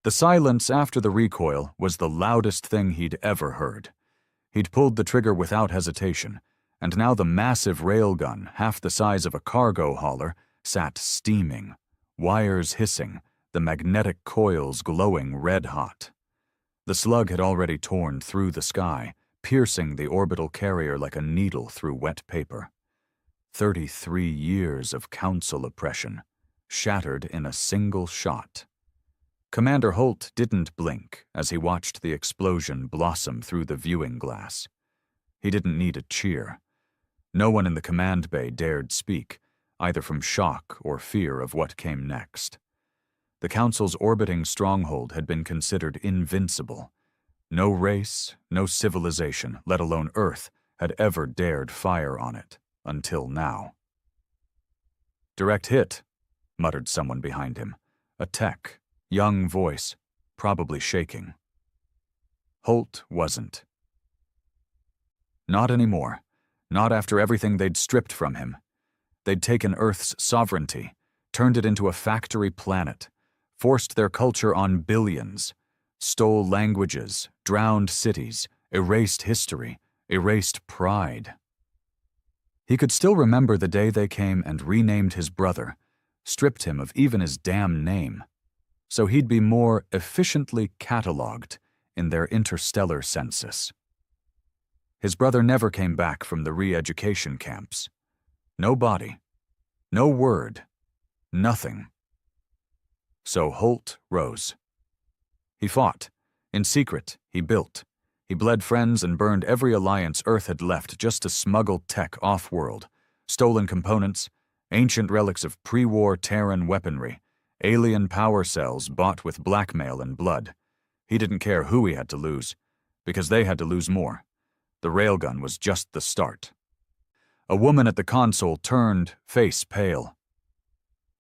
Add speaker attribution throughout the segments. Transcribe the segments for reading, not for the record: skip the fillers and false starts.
Speaker 1: The silence after the recoil was the loudest thing he'd ever heard. He'd pulled the trigger without hesitation, and now the massive railgun, half the size of a cargo hauler, sat steaming, wires hissing, the magnetic coils glowing red-hot. The slug had already torn through the sky, piercing the orbital carrier like a needle through wet paper. 33 years of Council oppression, shattered in a single shot. Commander Holt didn't blink as he watched the explosion blossom through the viewing glass. He didn't need a cheer. No one in the command bay dared speak, either from shock or fear of what came next. The Council's orbiting stronghold had been considered invincible. No race, no civilization, let alone Earth, had ever dared fire on it, until now. "Direct hit," muttered someone behind him. A tech, young voice, probably shaking. Holt wasn't. Not anymore. Not after everything they'd stripped from him. They'd taken Earth's sovereignty, turned it into a factory planet, forced their culture on billions, stole languages, drowned cities, erased history, erased pride. He could still remember the day they came and renamed his brother, stripped him of even his damn name, so he'd be more efficiently catalogued in their interstellar census. His brother never came back from the re-education camps. No body, no word, nothing. So Holt rose. He fought. In secret, he built. He bled friends and burned every alliance Earth had left just to smuggle tech off-world, stolen components, ancient relics of pre-war Terran weaponry, alien power cells bought with blackmail and blood. He didn't care who he had to lose, because they had to lose more. The railgun was just the start. A woman at the console turned, face pale.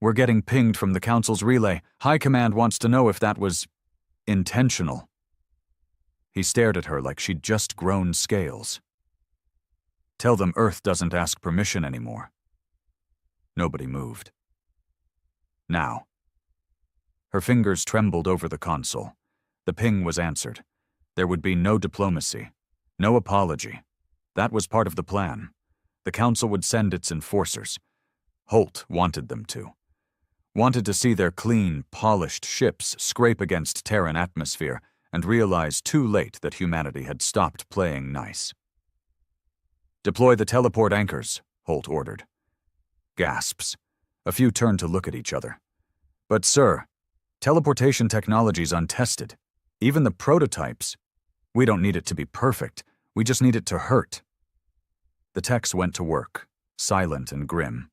Speaker 1: "We're getting pinged from the Council's relay. High Command wants to know if that was intentional." He stared at her like she'd just grown scales. "Tell them Earth doesn't ask permission anymore." Nobody moved. Now. Her fingers trembled over the console. The ping was answered. There would be no diplomacy, no apology. That was part of the plan. The Council would send its enforcers. Holt wanted them to. Wanted to see their clean, polished ships scrape against Terran atmosphere and realize too late that humanity had stopped playing nice. "Deploy the teleport anchors," Holt ordered. Gasps. A few turned to look at each other. "But sir, teleportation technology's untested. Even the prototypes. We don't need it to be perfect. We just need it to hurt." The techs went to work, silent and grim.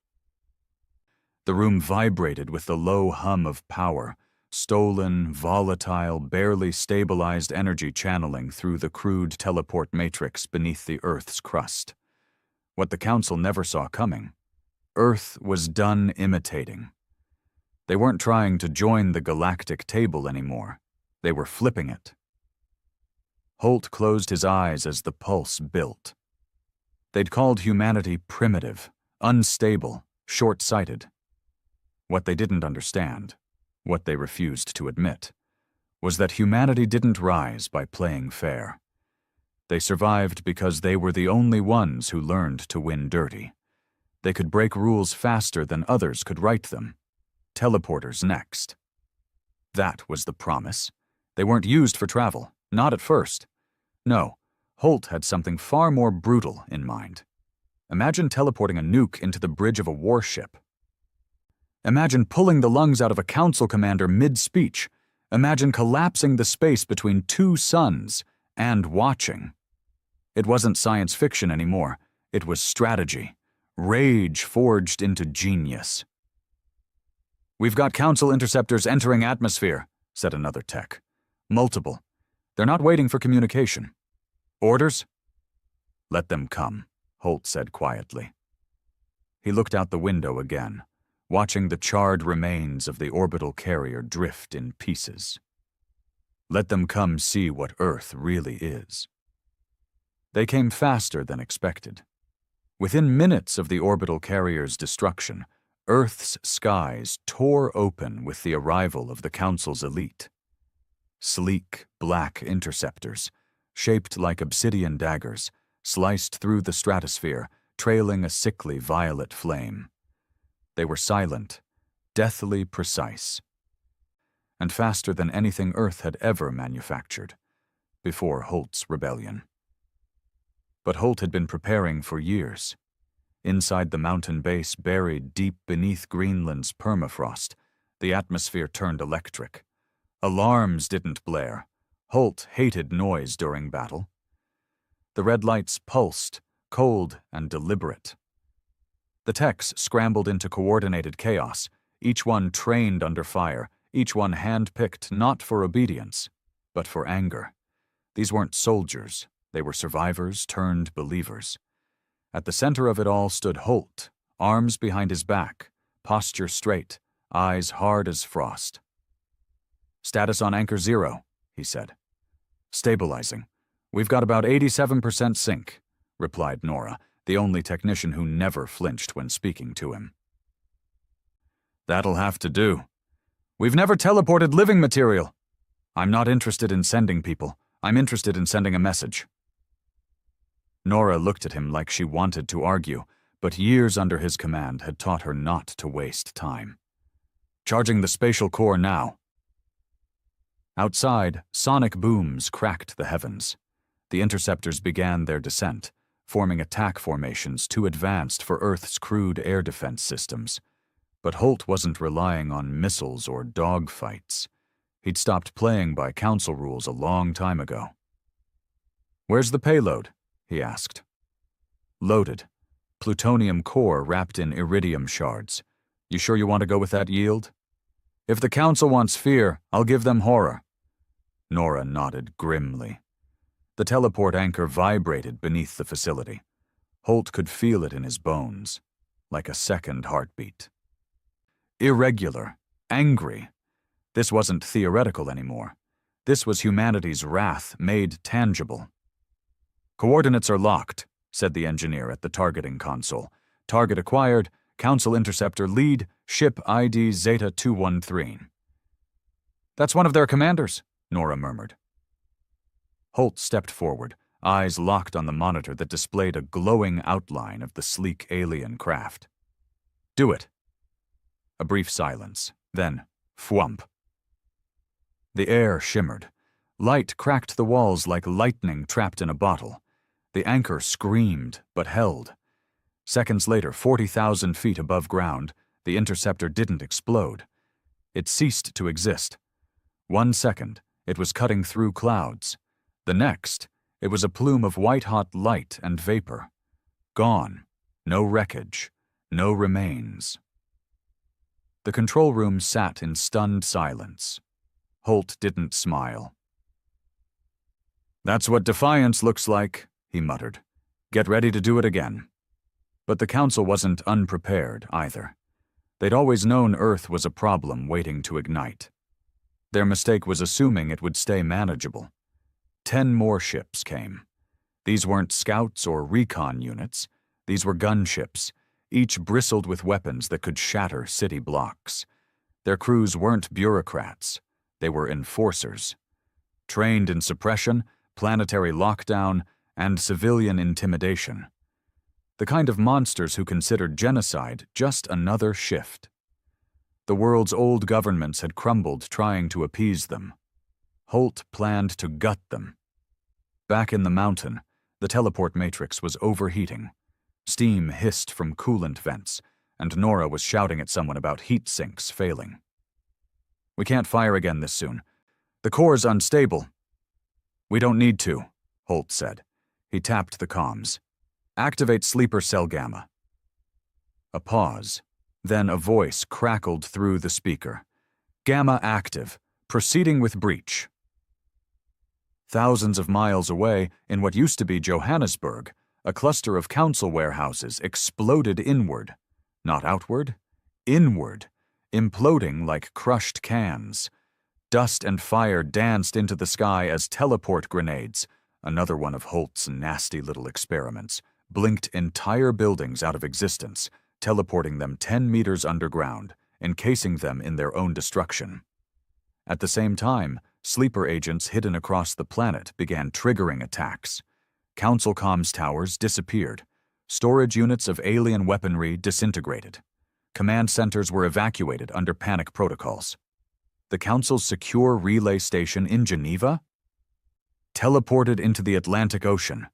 Speaker 1: The room vibrated with the low hum of power, stolen, volatile, barely stabilized energy channeling through the crude teleport matrix beneath the Earth's crust. What the Council never saw coming. Earth was done imitating. They weren't trying to join the galactic table anymore. They were flipping it. Holt closed his eyes as the pulse built. They'd called humanity primitive, unstable, short-sighted. What they didn't understand, what they refused to admit, was that humanity didn't rise by playing fair. They survived because they were the only ones who learned to win dirty. They could break rules faster than others could write them. Teleporters next. That was the promise. They weren't used for travel, not at first. No, Holt had something far more brutal in mind. Imagine teleporting a nuke into the bridge of a warship. Imagine pulling the lungs out of a council commander mid-speech. Imagine collapsing the space between two suns and watching. It wasn't science fiction anymore. It was strategy. Rage forged into genius. "We've got council interceptors entering atmosphere," said another tech. "Multiple. They're not waiting for communication. Orders?" "Let them come," Holt said quietly. He looked out the window again, watching the charred remains of the orbital carrier drift in pieces. Let them come see what Earth really is. They came faster than expected. Within minutes of the orbital carrier's destruction, Earth's skies tore open with the arrival of the Council's elite. Sleek, black interceptors, shaped like obsidian daggers, sliced through the stratosphere, trailing a sickly violet flame. They were silent, deathly precise, and faster than anything Earth had ever manufactured, before Holt's rebellion. But Holt had been preparing for years. Inside the mountain base, buried deep beneath Greenland's permafrost, the atmosphere turned electric. Alarms didn't blare. Holt hated noise during battle. The red lights pulsed, cold and deliberate. The techs scrambled into coordinated chaos, each one trained under fire, each one hand-picked not for obedience, but for anger. These weren't soldiers, they were survivors turned believers. At the center of it all stood Holt, arms behind his back, posture straight, eyes hard as frost. "Status on Anchor 0, he said. "Stabilizing. We've got about 87% sync," replied Nora, the only technician who never flinched when speaking to him. "That'll have to do. We've never teleported living material. I'm not interested in sending people. I'm interested in sending a message." Nora looked at him like she wanted to argue, but years under his command had taught her not to waste time. "Charging the spatial core now." Outside, sonic booms cracked the heavens. The interceptors began their descent, forming attack formations too advanced for Earth's crude air defense systems. But Holt wasn't relying on missiles or dogfights. He'd stopped playing by council rules a long time ago. "Where's the payload?" he asked. "Loaded. Plutonium core wrapped in iridium shards. You sure you want to go with that yield?" "If the council wants fear, I'll give them horror." Nora nodded grimly. The teleport anchor vibrated beneath the facility. Holt could feel it in his bones, like a second heartbeat. Irregular, angry. This wasn't theoretical anymore. This was humanity's wrath made tangible. "Coordinates are locked," said the engineer at the targeting console. "Target acquired, Council Interceptor lead, ship ID Zeta 213. "That's one of their commanders," Nora murmured. Holt stepped forward, eyes locked on the monitor that displayed a glowing outline of the sleek alien craft. "Do it." A brief silence, then, thwump. The air shimmered. Light cracked the walls like lightning trapped in a bottle. The anchor screamed, but held. Seconds later, 40,000 feet above ground, the interceptor didn't explode. It ceased to exist. 1 second, it was cutting through clouds. The next, it was a plume of white-hot light and vapor. Gone. No wreckage. No remains. The control room sat in stunned silence. Holt didn't smile. "That's what defiance looks like," he muttered. "Get ready to do it again." But the council wasn't unprepared either. They'd always known Earth was a problem waiting to ignite. Their mistake was assuming it would stay manageable. 10 more ships came. These weren't scouts or recon units. These were gunships, each bristled with weapons that could shatter city blocks. Their crews weren't bureaucrats. They were enforcers. Trained in suppression, planetary lockdown, and civilian intimidation. The kind of monsters who considered genocide just another shift. The world's old governments had crumbled trying to appease them. Holt planned to gut them. Back in the mountain, the teleport matrix was overheating. Steam hissed from coolant vents, and Nora was shouting at someone about heat sinks failing. "We can't fire again this soon. The core's unstable." "We don't need to," Holt said. He tapped the comms. "Activate sleeper cell gamma." A pause. Then a voice crackled through the speaker. "Gamma active. Proceeding with breach." Thousands of miles away, in what used to be Johannesburg, a cluster of council warehouses exploded inward. Not outward, inward, imploding like crushed cans. Dust and fire danced into the sky as teleport grenades, another one of Holt's nasty little experiments, blinked entire buildings out of existence, teleporting them 10 meters underground, encasing them in their own destruction. At the same time, sleeper agents hidden across the planet began triggering attacks. Council comms towers disappeared. Storage units of alien weaponry disintegrated. Command centers were evacuated under panic protocols. The Council's secure relay station in Geneva? Teleported into the Atlantic Ocean.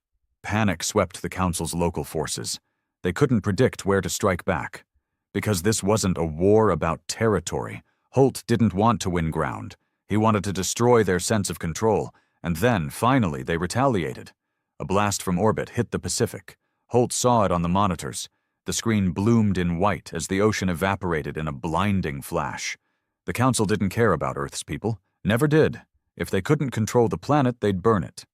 Speaker 1: Panic swept the Council's local forces. They couldn't predict where to strike back. Because this wasn't a war about territory, Holt didn't want to win ground. He wanted to destroy their sense of control, and then, finally, they retaliated. A blast from orbit hit the Pacific. Holt saw it on the monitors. The screen bloomed in white as the ocean evaporated in a blinding flash. The Council didn't care about Earth's people. Never did. If they couldn't control the planet, they'd burn it.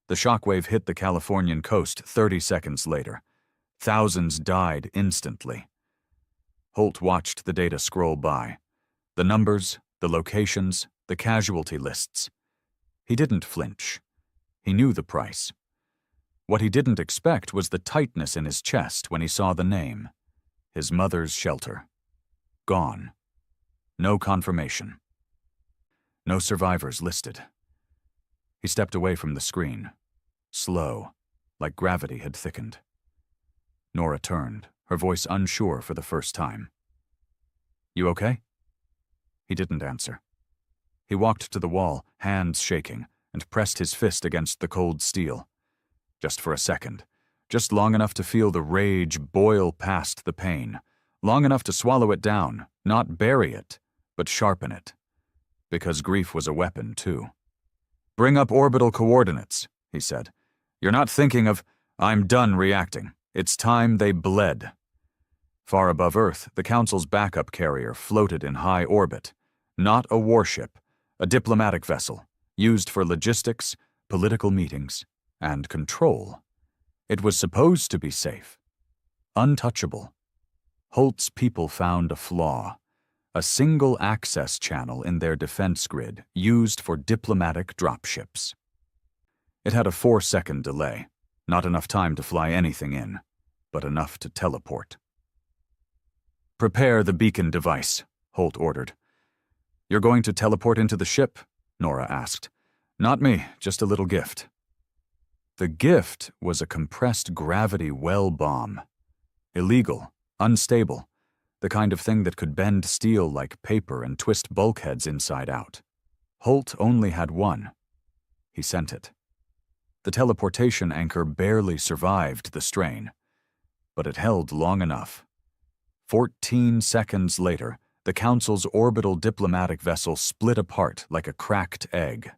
Speaker 1: The shockwave hit the Californian coast 30 seconds later. Thousands died instantly. Holt watched the data scroll by. The numbers, the locations, the casualty lists. He didn't flinch. He knew the price. What he didn't expect was the tightness in his chest when he saw the name. His mother's shelter. Gone. No confirmation. No survivors listed. He stepped away from the screen. Slow, like gravity had thickened. Nora turned, her voice unsure for the first time. "You okay?" He didn't answer. He walked to the wall, hands shaking, and pressed his fist against the cold steel. Just for a second. Just long enough to feel the rage boil past the pain. Long enough to swallow it down, not bury it, but sharpen it. Because grief was a weapon, too. "Bring up orbital coordinates," he said. "You're not thinking of, I'm done reacting. It's time they bled." Far above Earth, the Council's backup carrier floated in high orbit. Not a warship, a diplomatic vessel, used for logistics, political meetings, and control. It was supposed to be safe. Untouchable. Holt's people found a flaw. A single access channel in their defense grid used for diplomatic dropships. It had a 4-second delay. Not enough time to fly anything in, but enough to teleport. "Prepare the beacon device," Holt ordered. "You're going to teleport into the ship?" Nora asked. "Not me, just a little gift." The gift was a compressed gravity well bomb. Illegal, unstable, the kind of thing that could bend steel like paper and twist bulkheads inside out. Holt only had one. He sent it. The teleportation anchor barely survived the strain, but it held long enough. 14 seconds later, the Council's orbital diplomatic vessel split apart like a cracked egg.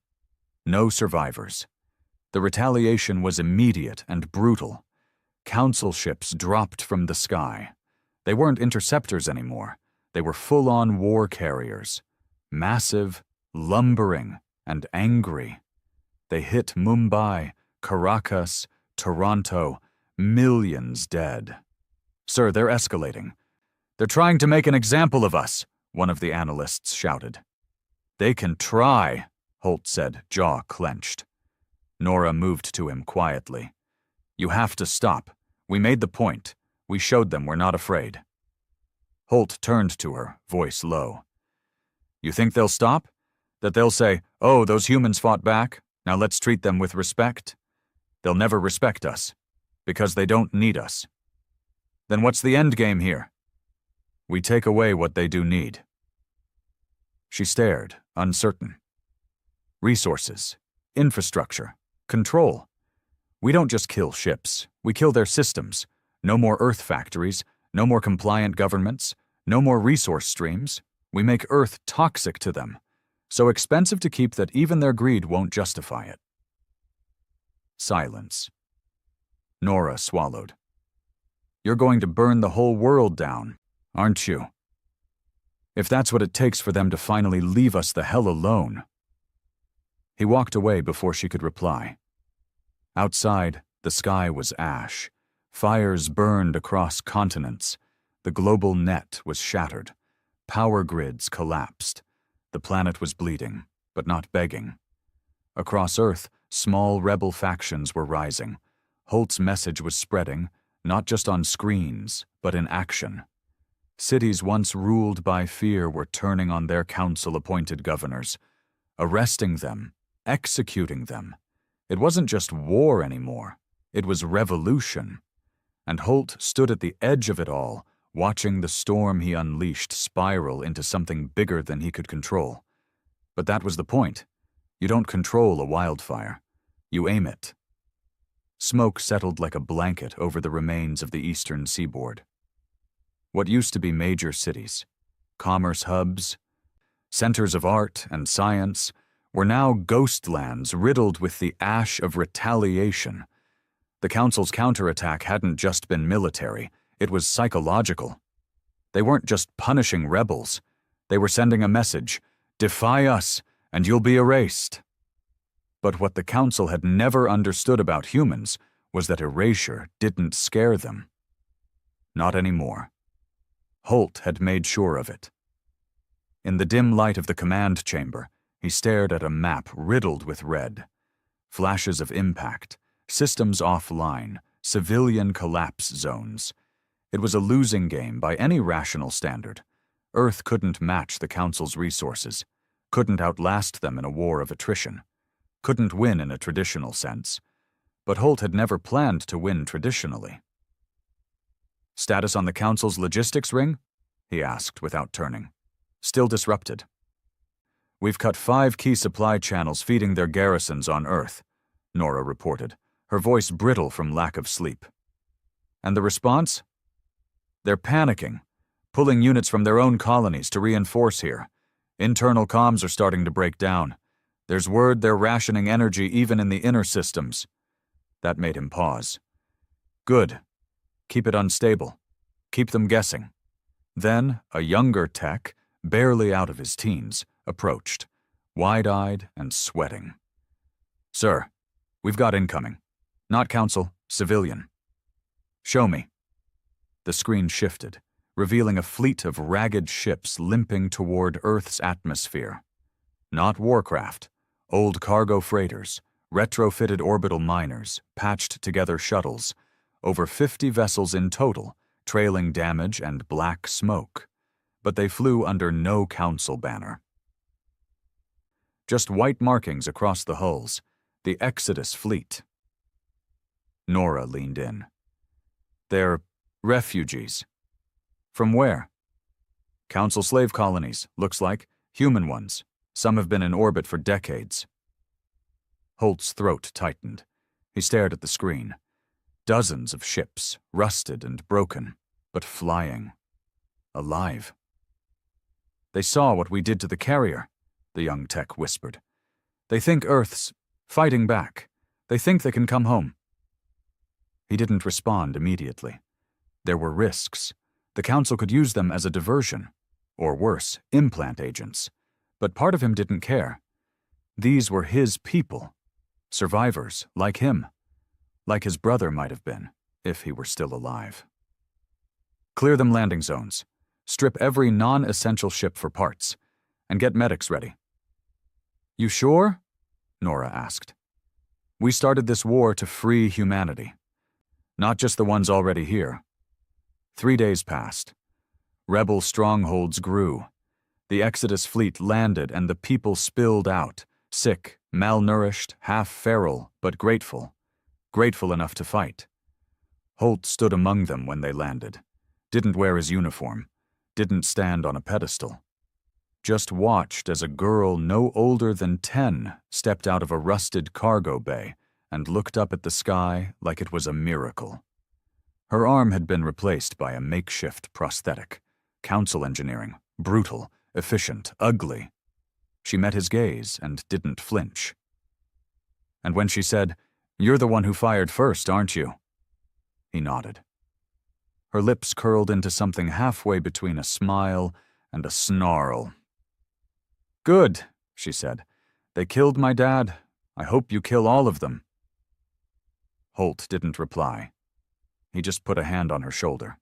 Speaker 1: No survivors. The retaliation was immediate and brutal. Council ships dropped from the sky. They weren't interceptors anymore. They were full-on war carriers. Massive, lumbering, and angry. They hit Mumbai, Caracas, Toronto, millions dead. "Sir, they're escalating. They're trying to make an example of us," one of the analysts shouted. "They can try," Holt said, jaw clenched. Nora moved to him quietly. "You have to stop. We made the point. We showed them we're not afraid." Holt turned to her, voice low. "You think they'll stop? That they'll say, 'Oh, those humans fought back. Now let's treat them with respect'? They'll never respect us, because they don't need us. Then what's the end game here? We take away what they do need." She stared, uncertain. "Resources, infrastructure, control. We don't just kill ships, we kill their systems. No more Earth factories, no more compliant governments, no more resource streams. We make Earth toxic to them, so expensive to keep that even their greed won't justify it." Silence. Nora swallowed. "You're going to burn the whole world down, aren't you? If that's what it takes for them to finally leave us the hell alone." He walked away before she could reply. Outside, the sky was ash. Fires burned across continents. The global net was shattered. Power grids collapsed. The planet was bleeding, but not begging. Across Earth, small rebel factions were rising. Holt's message was spreading, not just on screens, but in action. Cities once ruled by fear were turning on their council-appointed governors, arresting them, executing them. It wasn't just war anymore. It was revolution. And Holt stood at the edge of it all, watching the storm he unleashed spiral into something bigger than he could control. But that was the point. You don't control a wildfire. You aim it. Smoke settled like a blanket over the remains of the eastern seaboard. What used to be major cities, commerce hubs, centers of art and science, were now ghostlands riddled with the ash of retaliation. The Council's counterattack hadn't just been military, it was psychological. They weren't just punishing rebels. They were sending a message: defy us, and you'll be erased. But what the Council had never understood about humans was that erasure didn't scare them. Not anymore. Holt had made sure of it. In the dim light of the command chamber, he stared at a map riddled with red. Flashes of impact, systems offline, civilian collapse zones. It was a losing game by any rational standard. Earth couldn't match the Council's resources, couldn't outlast them in a war of attrition, couldn't win in a traditional sense. But Holt had never planned to win traditionally. "Status on the Council's logistics ring?" he asked without turning. "Still disrupted. We've cut 5 key supply channels feeding their garrisons on Earth," Nora reported, her voice brittle from lack of sleep. "And the response? They're panicking, pulling units from their own colonies to reinforce here. Internal comms are starting to break down. There's word they're rationing energy even in the inner systems." That made him pause. "Good. Keep it unstable. Keep them guessing." Then a younger tech, barely out of his teens, approached, wide-eyed and sweating. "Sir, we've got incoming. Not Council, civilian." "Show me." The screen shifted, revealing a fleet of ragged ships limping toward Earth's atmosphere. Not warcraft, old cargo freighters, retrofitted orbital miners, patched-together shuttles, over 50 vessels in total, trailing damage and black smoke. But they flew under no Council banner. Just white markings across the hulls, the Exodus fleet. Nora leaned in. "They're refugees." "From where?" "Council slave colonies, looks like. Human ones. Some have been in orbit for decades." Holt's throat tightened. He stared at the screen. Dozens of ships, rusted and broken, but flying. Alive. "They saw what we did to the carrier," the young tech whispered. "They think Earth's fighting back. They think they can come home." He didn't respond immediately. There were risks. The Council could use them as a diversion, or worse, implant agents. But part of him didn't care. These were his people. Survivors, like him. Like his brother might have been, if he were still alive. "Clear them landing zones. Strip every non-essential ship for parts. And get medics ready." "You sure?" Nora asked. "We started this war to free humanity. Not just the ones already here." 3 days passed. Rebel strongholds grew. The Exodus fleet landed and the people spilled out, sick, malnourished, half-feral, but grateful. Grateful enough to fight. Holt stood among them when they landed. Didn't wear his uniform. Didn't stand on a pedestal. Just watched as a girl no older than 10 stepped out of a rusted cargo bay and looked up at the sky like it was a miracle. Her arm had been replaced by a makeshift prosthetic. Council engineering. Brutal, efficient, ugly. She met his gaze and didn't flinch. And when she said, "You're the one who fired first, aren't you?" He nodded. Her lips curled into something halfway between a smile and a snarl. "Good," she said. "They killed my dad. I hope you kill all of them." Holt didn't reply. He just put a hand on her shoulder.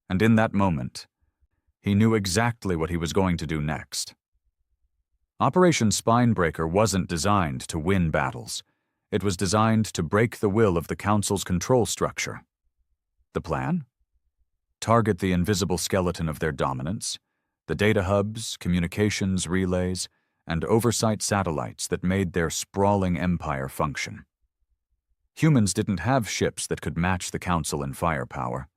Speaker 1: And in that moment, he knew exactly what he was going to do next. Operation Spinebreaker wasn't designed to win battles. It was designed to break the will of the Council's control structure. The plan? target the invisible skeleton of their dominance, the data hubs, communications relays, and oversight satellites that made their sprawling empire function. Humans didn't have ships that could match the Council in firepower,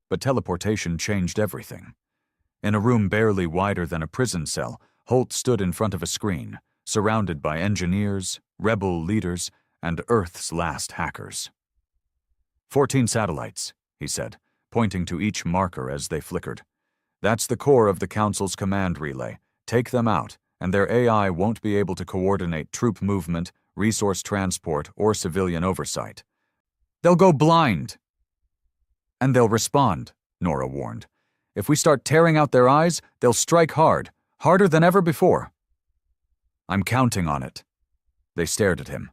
Speaker 1: but teleportation changed everything. In a room barely wider than a prison cell, Holt stood in front of a screen, surrounded by engineers, rebel leaders, and Earth's last hackers. 14 satellites, he said, pointing to each marker as they flickered. That's the core of the Council's command relay. Take them out, and their AI won't be able to coordinate troop movement, resource transport, or civilian oversight. They'll go blind. And they'll respond, Nora warned. If we start tearing out their eyes, they'll strike hard, harder than ever before. I'm counting on it. They stared at him.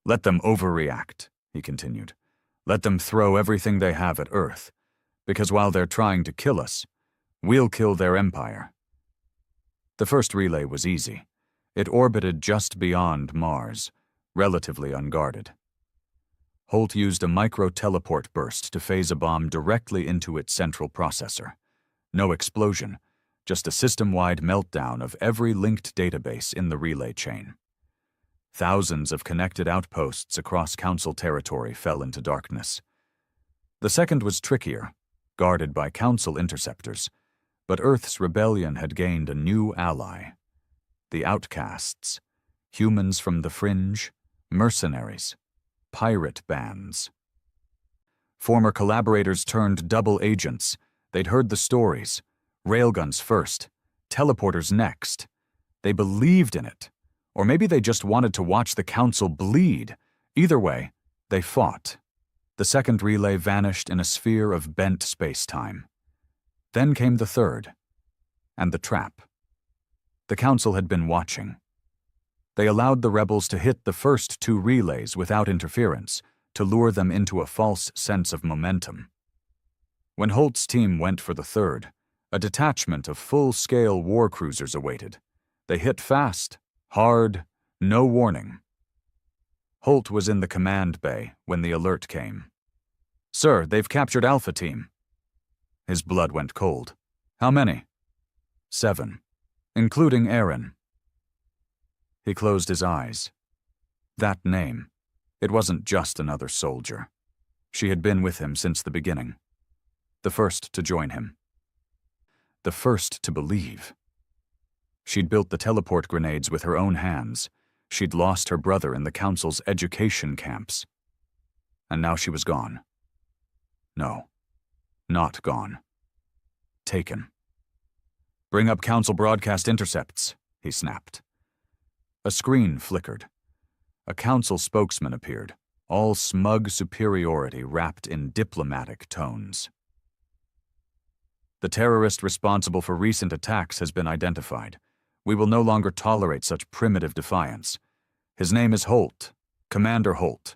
Speaker 1: Let them overreact, he continued. Let them throw everything they have at Earth, because while they're trying to kill us, we'll kill their empire. The first relay was easy. It orbited just beyond Mars, relatively unguarded. Holt used a micro-teleport burst to phase a bomb directly into its central processor. No explosion, just a system-wide meltdown of every linked database in the relay chain. Thousands of connected outposts across Council territory fell into darkness. The second was trickier, guarded by Council interceptors, but Earth's rebellion had gained a new ally. The outcasts, humans from the fringe, mercenaries, pirate bands. Former collaborators turned double agents. They'd heard the stories. Railguns first, teleporters next. They believed in it. Or maybe they just wanted to watch the Council bleed. Either way, they fought. The second relay vanished in a sphere of bent space-time. Then came the third, and the trap. The Council had been watching. They allowed the rebels to hit the first two relays without interference, to lure them into a false sense of momentum. When Holt's team went for the third, a detachment of full-scale war cruisers awaited. They hit fast, hard, no warning. Holt was in the command bay when the alert came. "Sir, they've captured Alpha Team." His blood went cold. "How many?" 7, including Aaron. He closed his eyes. That name, it wasn't just another soldier. She had been with him since the beginning. The first to join him. The first to believe. She'd built the teleport grenades with her own hands. She'd lost her brother in the Council's education camps. And now she was gone. No, not gone. Taken. "Bring up Council broadcast intercepts," he snapped. A screen flickered. A Council spokesman appeared, all smug superiority wrapped in diplomatic tones. "The terrorist responsible for recent attacks has been identified. We will no longer tolerate such primitive defiance. His name is Holt, Commander Holt.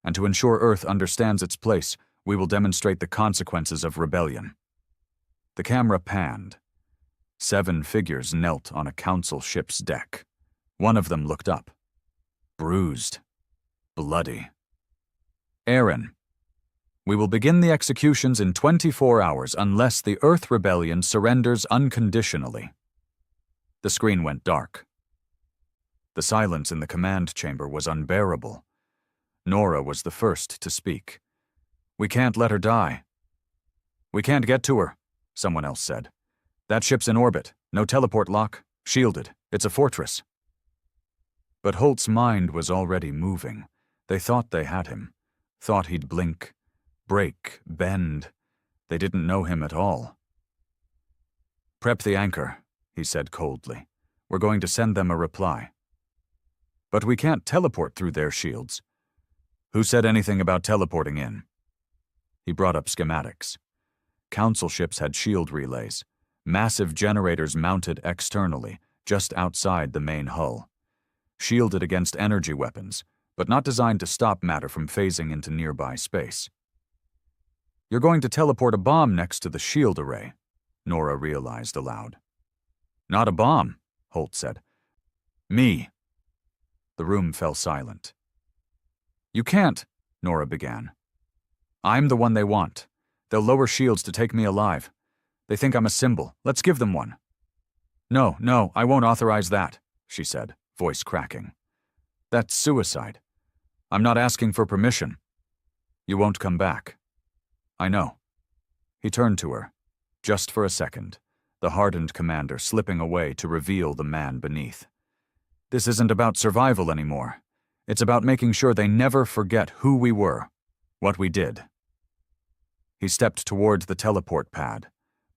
Speaker 1: And to ensure Earth understands its place, we will demonstrate the consequences of rebellion." The camera panned. 7 figures knelt on a Council ship's deck. One of them looked up. Bruised. Bloody. "Aaron, we will begin the executions in 24 hours unless the Earth Rebellion surrenders unconditionally." The screen went dark. The silence in the command chamber was unbearable. Nora was the first to speak. "We can't let her die." "We can't get to her," someone else said. "That ship's in orbit, no teleport lock, shielded. It's a fortress." But Holt's mind was already moving. They thought they had him. Thought he'd blink, break, bend. They didn't know him at all. "Prep the anchor," he said coldly. "We're going to send them a reply." "But we can't teleport through their shields." "Who said anything about teleporting in?" He brought up schematics. Council ships had shield relays, massive generators mounted externally, just outside the main hull. Shielded against energy weapons, but not designed to stop matter from phasing into nearby space. "You're going to teleport a bomb next to the shield array," Nora realized aloud. "Not a bomb," Holt said. "Me." The room fell silent. "You can't," Nora began. "I'm the one they want. They'll lower shields to take me alive. They think I'm a symbol. Let's give them one." No, I won't authorize that," she said, voice cracking. "That's suicide. I'm not asking for permission. You won't come back." "I know." He turned to her, just for a second, the hardened commander slipping away to reveal the man beneath. "This isn't about survival anymore. It's about making sure they never forget who we were, what we did." He stepped toward the teleport pad,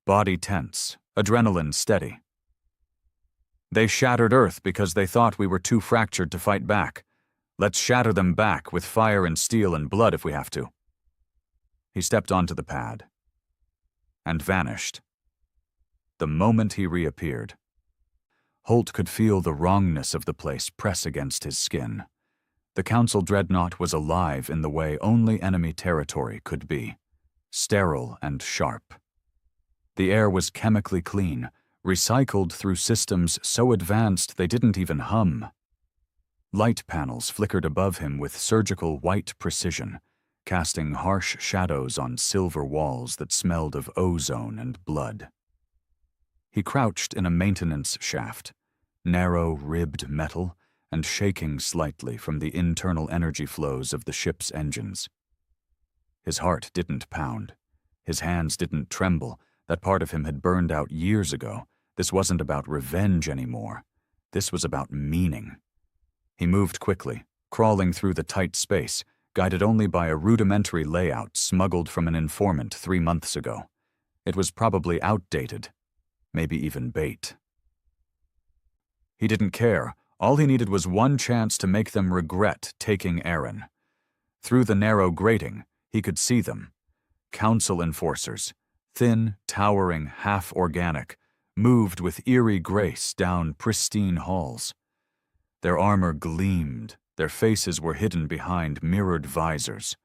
Speaker 1: body tense, adrenaline steady. "They shattered Earth because they thought we were too fractured to fight back. Let's shatter them back with fire and steel and blood if we have to." He stepped onto the pad and vanished. The moment he reappeared, Holt could feel the wrongness of the place press against his skin. The Council dreadnought was alive in the way only enemy territory could be, sterile and sharp. The air was chemically clean, recycled through systems so advanced they didn't even hum. Light panels flickered above him with surgical white precision, casting harsh shadows on silver walls that smelled of ozone and blood. He crouched in a maintenance shaft, narrow ribbed metal and shaking slightly from the internal energy flows of the ship's engines. His heart didn't pound. His hands didn't tremble. That part of him had burned out years ago. This wasn't about revenge anymore. This was about meaning. He moved quickly, crawling through the tight space, guided only by a rudimentary layout smuggled from an informant 3 months ago. It was probably outdated, maybe even bait. He didn't care. All he needed was one chance to make them regret taking Aaron. Through the narrow grating, he could see them. Council enforcers, thin, towering, half-organic, moved with eerie grace down pristine halls. Their armor gleamed, their faces were hidden behind mirrored visors.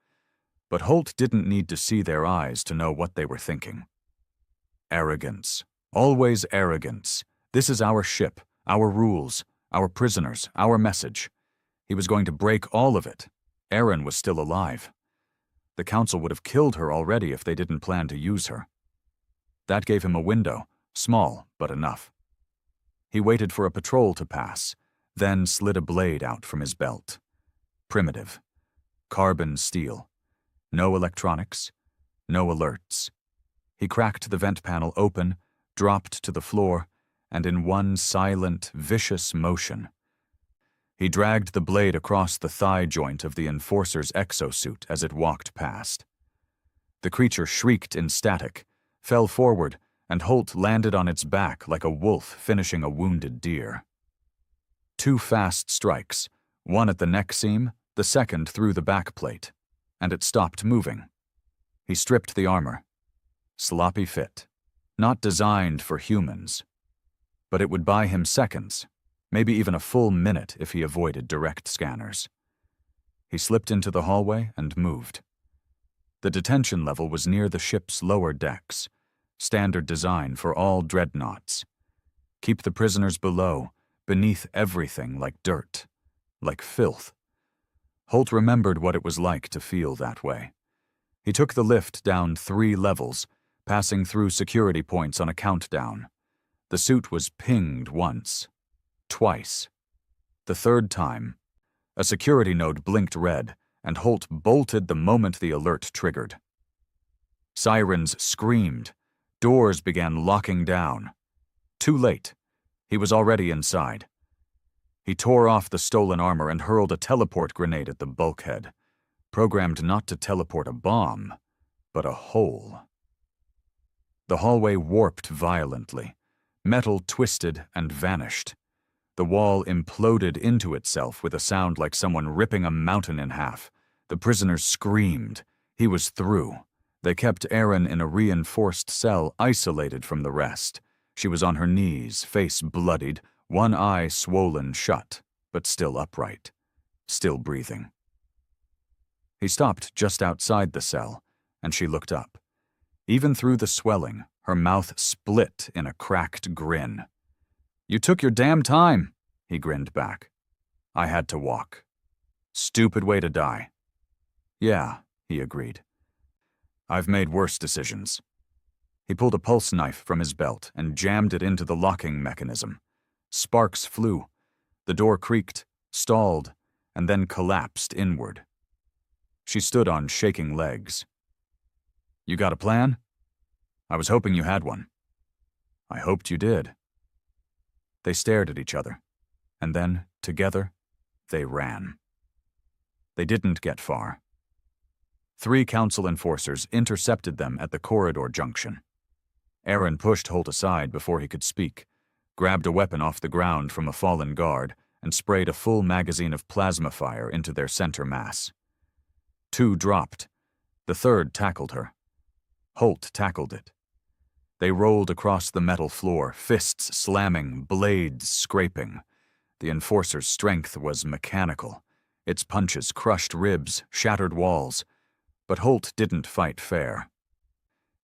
Speaker 1: But Holt didn't need to see their eyes to know what they were thinking. Arrogance. Always arrogance. This is our ship, our rules, our prisoners, our message. He was going to break all of it. Aaron was still alive. The Council would have killed her already if they didn't plan to use her. That gave him a window, small but enough. He waited for a patrol to pass, then slid a blade out from his belt. Primitive. Carbon steel. No electronics. No alerts. He cracked the vent panel open, dropped to the floor, and in one silent, vicious motion, he dragged the blade across the thigh joint of the enforcer's exosuit as it walked past. The creature shrieked in static, fell forward, and Holt landed on its back like a wolf finishing a wounded deer. 2 fast strikes, one at the neck seam, the second through the back plate, and it stopped moving. He stripped the armor. Sloppy fit. Not designed for humans. But it would buy him seconds, maybe even a full minute if he avoided direct scanners. He slipped into the hallway and moved. The detention level was near the ship's lower decks, standard design for all dreadnoughts. Keep the prisoners below, beneath everything like dirt, like filth. Holt remembered what it was like to feel that way. He took the lift down 3 levels, passing through security points on a countdown. The suit was pinged once, twice. The 3rd time, a security node blinked red, and Holt bolted the moment the alert triggered. Sirens screamed. Doors began locking down. Too late. He was already inside. He tore off the stolen armor and hurled a teleport grenade at the bulkhead, programmed not to teleport a bomb, but a hole. The hallway warped violently. Metal twisted and vanished. The wall imploded into itself with a sound like someone ripping a mountain in half. The prisoners screamed. He was through. They kept Aaron in a reinforced cell, isolated from the rest. She was on her knees, face bloodied, one eye swollen shut, but still upright, still breathing. He stopped just outside the cell, and she looked up. Even through the swelling, her mouth split in a cracked grin. "You took your damn time," he grinned back. "I had to walk. Stupid way to die." "Yeah," he agreed. I've made worse decisions. He pulled a pulse knife from his belt and jammed it into the locking mechanism. Sparks flew. The door creaked, stalled, and then collapsed inward. She stood on shaking legs. You got a plan? I was hoping you had one. I hoped you did. They stared at each other, and then, together, they ran. They didn't get far. 3 council enforcers intercepted them at the corridor junction. Aaron pushed Holt aside before he could speak, grabbed a weapon off the ground from a fallen guard, and sprayed a full magazine of plasma fire into their center mass. 2 dropped. The 3rd tackled her. Holt tackled it. They rolled across the metal floor, fists slamming, blades scraping. The enforcer's strength was mechanical. Its punches crushed ribs, shattered walls. But Holt didn't fight fair.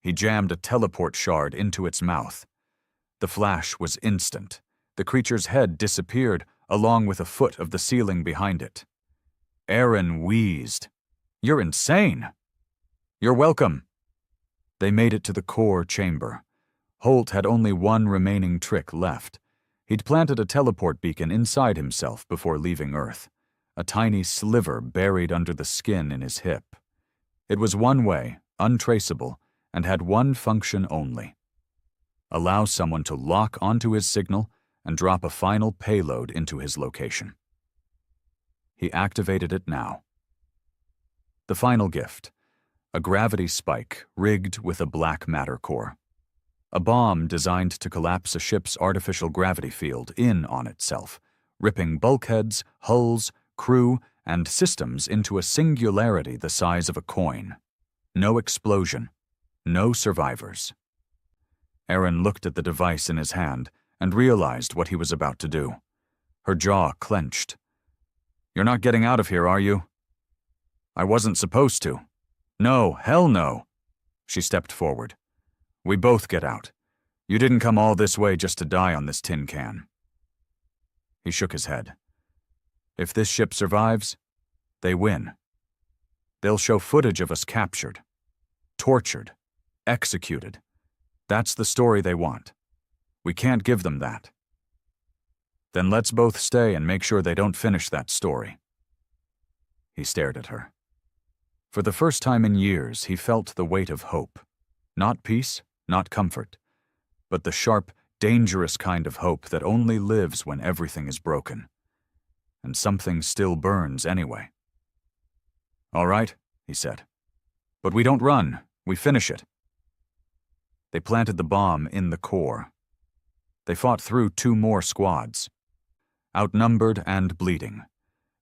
Speaker 1: He jammed a teleport shard into its mouth. The flash was instant. The creature's head disappeared, along with a foot of the ceiling behind it. Aaron wheezed. You're insane! You're welcome. They made it to the core chamber. Holt had only one remaining trick left. He'd planted a teleport beacon inside himself before leaving Earth, a tiny sliver buried under the skin in his hip. It was one way, untraceable, and had one function only: allow someone to lock onto his signal and drop a final payload into his location. He activated it now. The final gift: a gravity spike rigged with a black matter core. A bomb designed to collapse a ship's artificial gravity field in on itself, ripping bulkheads, hulls, crew, and systems into a singularity the size of a coin. No explosion. No survivors. Aaron looked at the device in his hand and realized what he was about to do. Her jaw clenched. You're not getting out of here, are you? I wasn't supposed to. No, hell no. She stepped forward. We both get out. You didn't come all this way just to die on this tin can. He shook his head. If this ship survives, they win. They'll show footage of us captured, tortured, executed. That's the story they want. We can't give them that. Then let's both stay and make sure they don't finish that story. He stared at her. For the first time in years, he felt the weight of hope. Not peace, not comfort, but the sharp, dangerous kind of hope that only lives when everything is broken. And something still burns anyway. All right, he said. But we don't run, we finish it. They planted the bomb in the core. They fought through 2 more squads. Outnumbered and bleeding,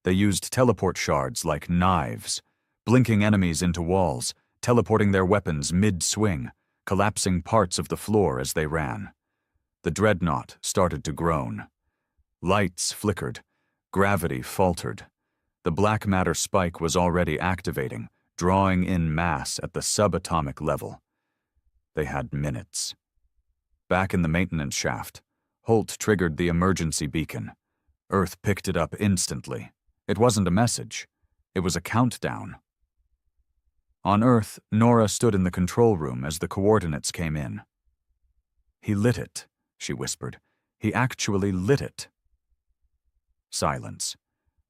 Speaker 1: they used teleport shards like knives, blinking enemies into walls, teleporting their weapons mid-swing, collapsing parts of the floor as they ran. The dreadnought started to groan. Lights flickered. Gravity faltered. The black matter spike was already activating, drawing in mass at the subatomic level. They had minutes. Back in the maintenance shaft, Holt triggered the emergency beacon. Earth picked it up instantly. It wasn't a message. It was a countdown. On Earth, Nora stood in the control room as the coordinates came in. He lit it, she whispered. He actually lit it. Silence.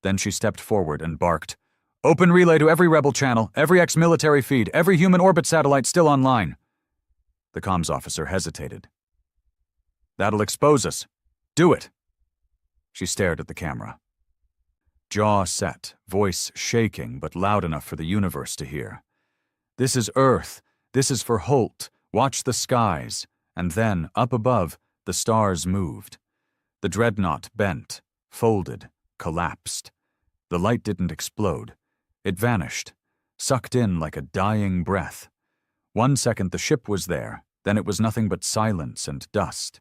Speaker 1: Then she stepped forward and barked, Open relay to every rebel channel, every ex-military feed, every human orbit satellite still online. The comms officer hesitated. That'll expose us. Do it. She stared at the camera. Jaw set, voice shaking but loud enough for the universe to hear. This is Earth. This is for Holt. Watch the skies. And then, up above, the stars moved. The dreadnought bent, folded, collapsed. The light didn't explode. It vanished, sucked in like a dying breath. 1 second the ship was there, then it was nothing but silence and dust.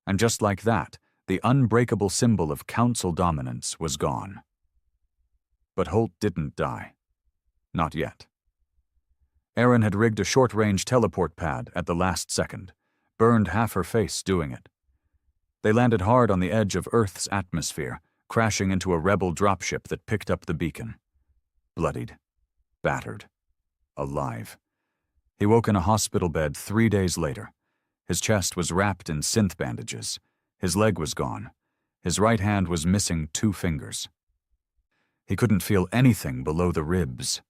Speaker 1: And just like that, the unbreakable symbol of council dominance was gone. But Holt didn't die. Not yet. Aaron had rigged a short-range teleport pad at the last second, burned half her face doing it. They landed hard on the edge of Earth's atmosphere, crashing into a rebel dropship that picked up the beacon. Bloodied, battered, alive. He woke in a hospital bed 3 days later. His chest was wrapped in synth bandages. His leg was gone. His right hand was missing 2 fingers. He couldn't feel anything below the ribs.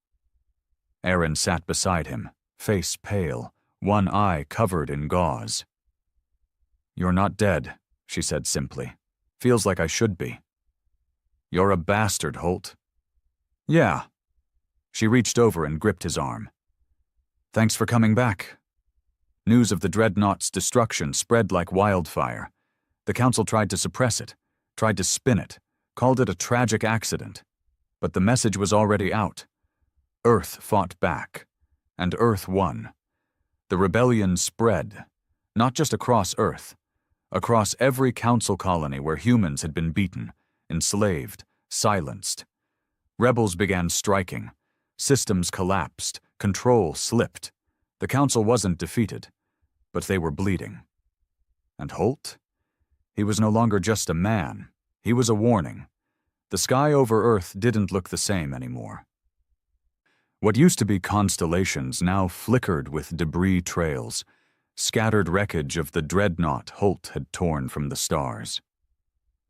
Speaker 1: Erin sat beside him, face pale, one eye covered in gauze. "You're not dead," she said simply. "Feels like I should be." "You're a bastard, Holt." "Yeah." She reached over and gripped his arm. "Thanks for coming back." News of the Dreadnought's destruction spread like wildfire. The Council tried to suppress it, tried to spin it, called it a tragic accident. But the message was already out. Earth fought back, and Earth won. The rebellion spread, not just across Earth, across every Council colony where humans had been beaten, enslaved, silenced. Rebels began striking. Systems collapsed. Control slipped. The Council wasn't defeated, but they were bleeding. And Holt? He was no longer just a man. He was a warning. The sky over Earth didn't look the same anymore. What used to be constellations now flickered with debris trails, scattered wreckage of the dreadnought Holt had torn from the stars.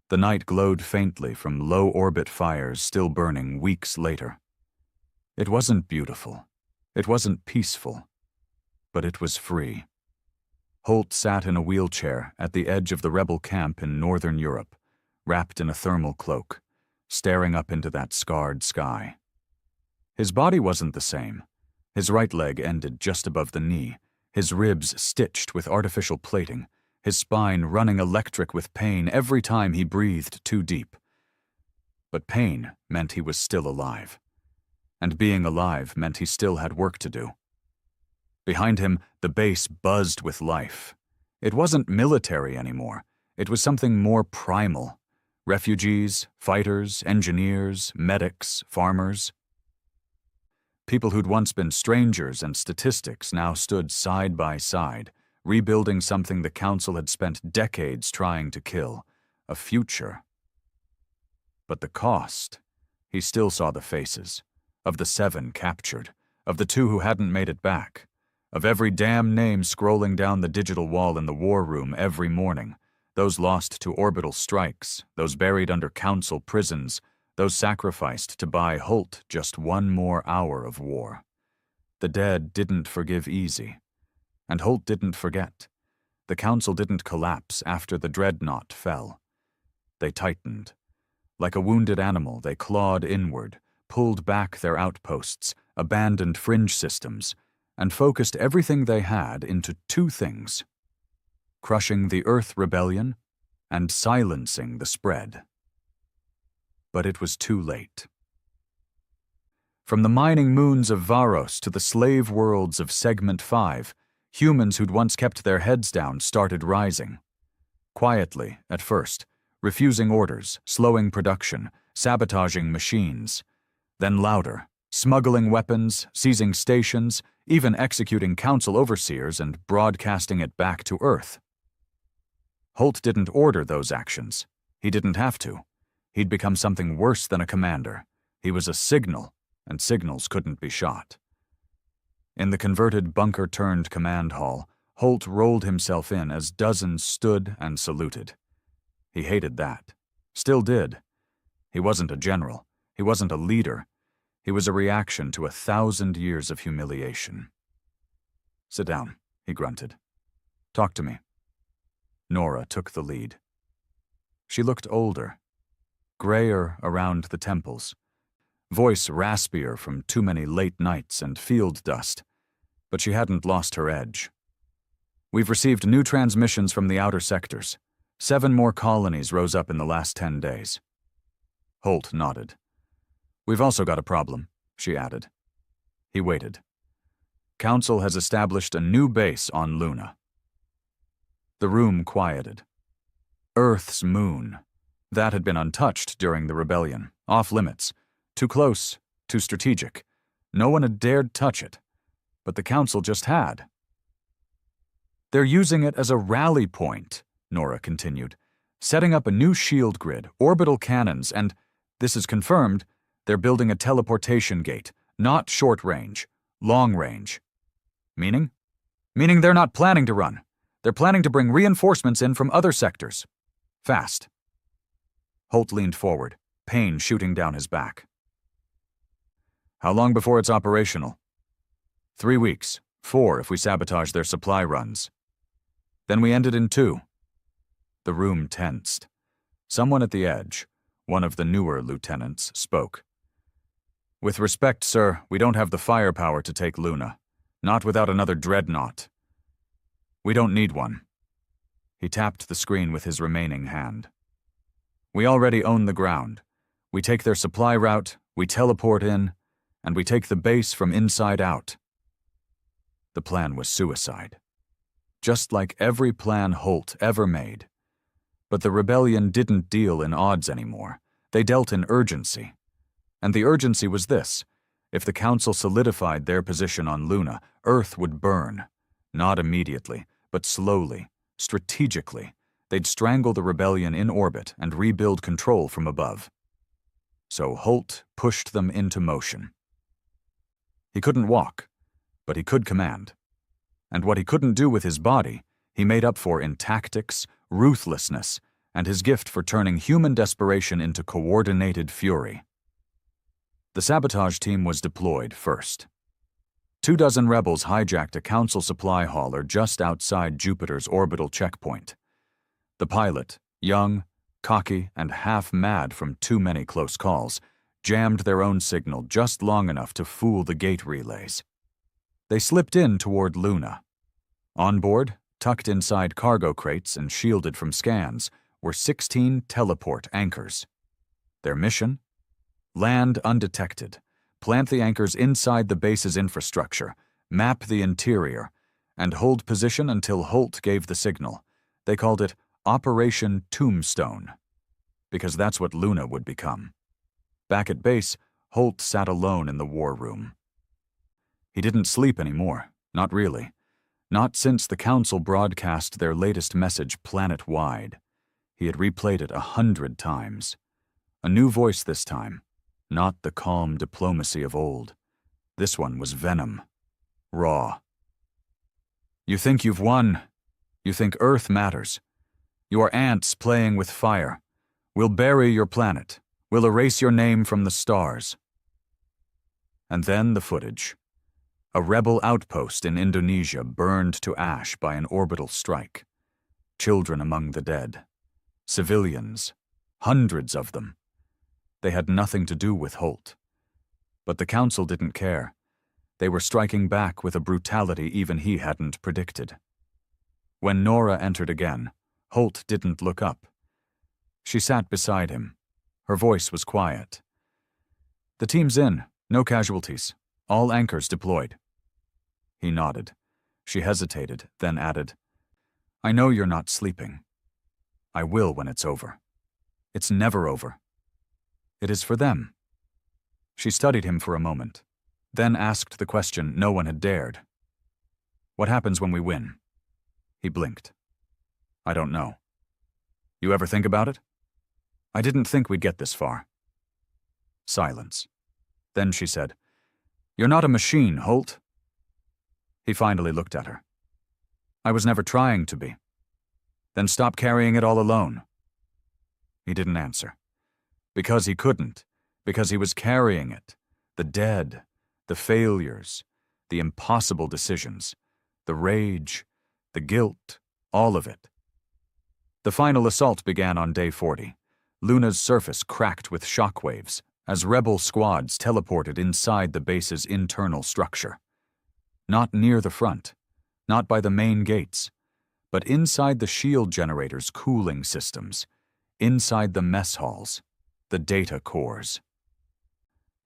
Speaker 1: The night glowed faintly from low-orbit fires still burning weeks later. It wasn't beautiful. It wasn't peaceful. But it was free. Holt sat in a wheelchair at the edge of the rebel camp in northern Europe, wrapped in a thermal cloak, staring up into that scarred sky. His body wasn't the same. His right leg ended just above the knee, his ribs stitched with artificial plating, his spine running electric with pain every time he breathed too deep. But pain meant he was still alive. And being alive meant he still had work to do. Behind him, the base buzzed with life. It wasn't military anymore. It was something more primal. Refugees, fighters, engineers, medics, farmers. People who'd once been strangers and statistics now stood side by side, rebuilding something the Council had spent decades trying to kill, a future. But the cost, he still saw the faces, of the 7 captured, of the 2 who hadn't made it back, of every damn name scrolling down the digital wall in the war room every morning, those lost to orbital strikes, those buried under Council prisons, those sacrificed to buy Holt just 1 more hour of war. The dead didn't forgive easy. And Holt didn't forget. The Council didn't collapse after the dreadnought fell. They tightened. Like a wounded animal, they clawed inward, pulled back their outposts, abandoned fringe systems, and focused everything they had into 2 things: crushing the Earth Rebellion and silencing the spread. But it was too late. From the mining moons of Varos to the slave worlds of Segment 5, humans who'd once kept their heads down started rising. Quietly, at first, refusing orders, slowing production, sabotaging machines. Then louder, smuggling weapons, seizing stations, even executing Council overseers and broadcasting it back to Earth. Holt didn't order those actions. He didn't have to. He'd become something worse than a commander. He was a signal, and signals couldn't be shot. In the converted bunker-turned-command hall, Holt rolled himself in as dozens stood and saluted. He hated that. Still did. He wasn't a general. He wasn't a leader. He was a reaction to 1,000 years of humiliation. "Sit down," he grunted. "Talk to me." Nora took the lead. She looked older, grayer around the temples, voice raspier from too many late nights and field dust, but she hadn't lost her edge. "We've received new transmissions from the outer sectors. 7 more colonies rose up in the last 10 days. Holt nodded. "We've also got a problem," she added. He waited. "Council has established a new base on Luna." The room quieted. Earth's moon. That had been untouched during the rebellion, off limits, too close, too strategic. No one had dared touch it, but the Council just had. "They're using it as a rally point," Nora continued, "setting up a new shield grid, orbital cannons, and, this is confirmed, they're building a teleportation gate, not short range, long range." Meaning? Meaning they're not planning to run. They're planning to bring reinforcements in from other sectors. Fast. Holt leaned forward, pain shooting down his back. How long before it's operational? 3 weeks. 4 if we sabotage their supply runs. Then we end it in 2. The room tensed. Someone at the edge, one of the newer lieutenants, spoke. With respect, sir, we don't have the firepower to take Luna. Not without another dreadnought. We don't need one. He tapped the screen with his remaining hand. We already own the ground. We take their supply route, we teleport in, and we take the base from inside out. The plan was suicide. Just like every plan Holt ever made. But the rebellion didn't deal in odds anymore. They dealt in urgency. And the urgency was this. If the Council solidified their position on Luna, Earth would burn. Not immediately, but slowly, strategically. They'd strangle the rebellion in orbit and rebuild control from above. So Holt pushed them into motion. He couldn't walk, but he could command. And what he couldn't do with his body, he made up for in tactics, ruthlessness, and his gift for turning human desperation into coordinated fury. The sabotage team was deployed first. 24 rebels hijacked a Council supply hauler just outside Jupiter's orbital checkpoint. The pilot, young, cocky, and half-mad from too many close calls, jammed their own signal just long enough to fool the gate relays. They slipped in toward Luna. On board, tucked inside cargo crates and shielded from scans, were 16 teleport anchors. Their mission? Land undetected, plant the anchors inside the base's infrastructure, map the interior, and hold position until Holt gave the signal. They called it Operation Tombstone, because that's what Luna would become. Back at base, Holt sat alone in the war room. He didn't sleep anymore, not really. Not since the Council broadcast their latest message planet-wide. He had replayed it 100 times. A new voice this time, not the calm diplomacy of old. This one was venom, raw. You think you've won. You think Earth matters. You are ants playing with fire. We'll bury your planet. We'll erase your name from the stars. And then the footage. A rebel outpost in Indonesia burned to ash by an orbital strike. Children among the dead. Civilians. Hundreds of them. They had nothing to do with Holt. But the Council didn't care. They were striking back with a brutality even he hadn't predicted. When Nora entered again, Holt didn't look up. She sat beside him. Her voice was quiet. The team's in. No casualties. All anchors deployed. He nodded. She hesitated, then added, I know you're not sleeping. I will when it's over. It's never over. It is for them. She studied him for a moment, then asked the question no one had dared. What happens when we win? He blinked. I don't know. You ever think about it? I didn't think we'd get this far. Silence. Then she said, You're not a machine, Holt. He finally looked at her. I was never trying to be. Then stop carrying it all alone. He didn't answer. Because he couldn't. Because he was carrying it. The dead, the failures, the impossible decisions, the rage, the guilt, all of it. The final assault began on day 40. Luna's surface cracked with shockwaves as rebel squads teleported inside the base's internal structure. Not near the front, not by the main gates, but inside the shield generators' cooling systems, inside the mess halls, the data cores.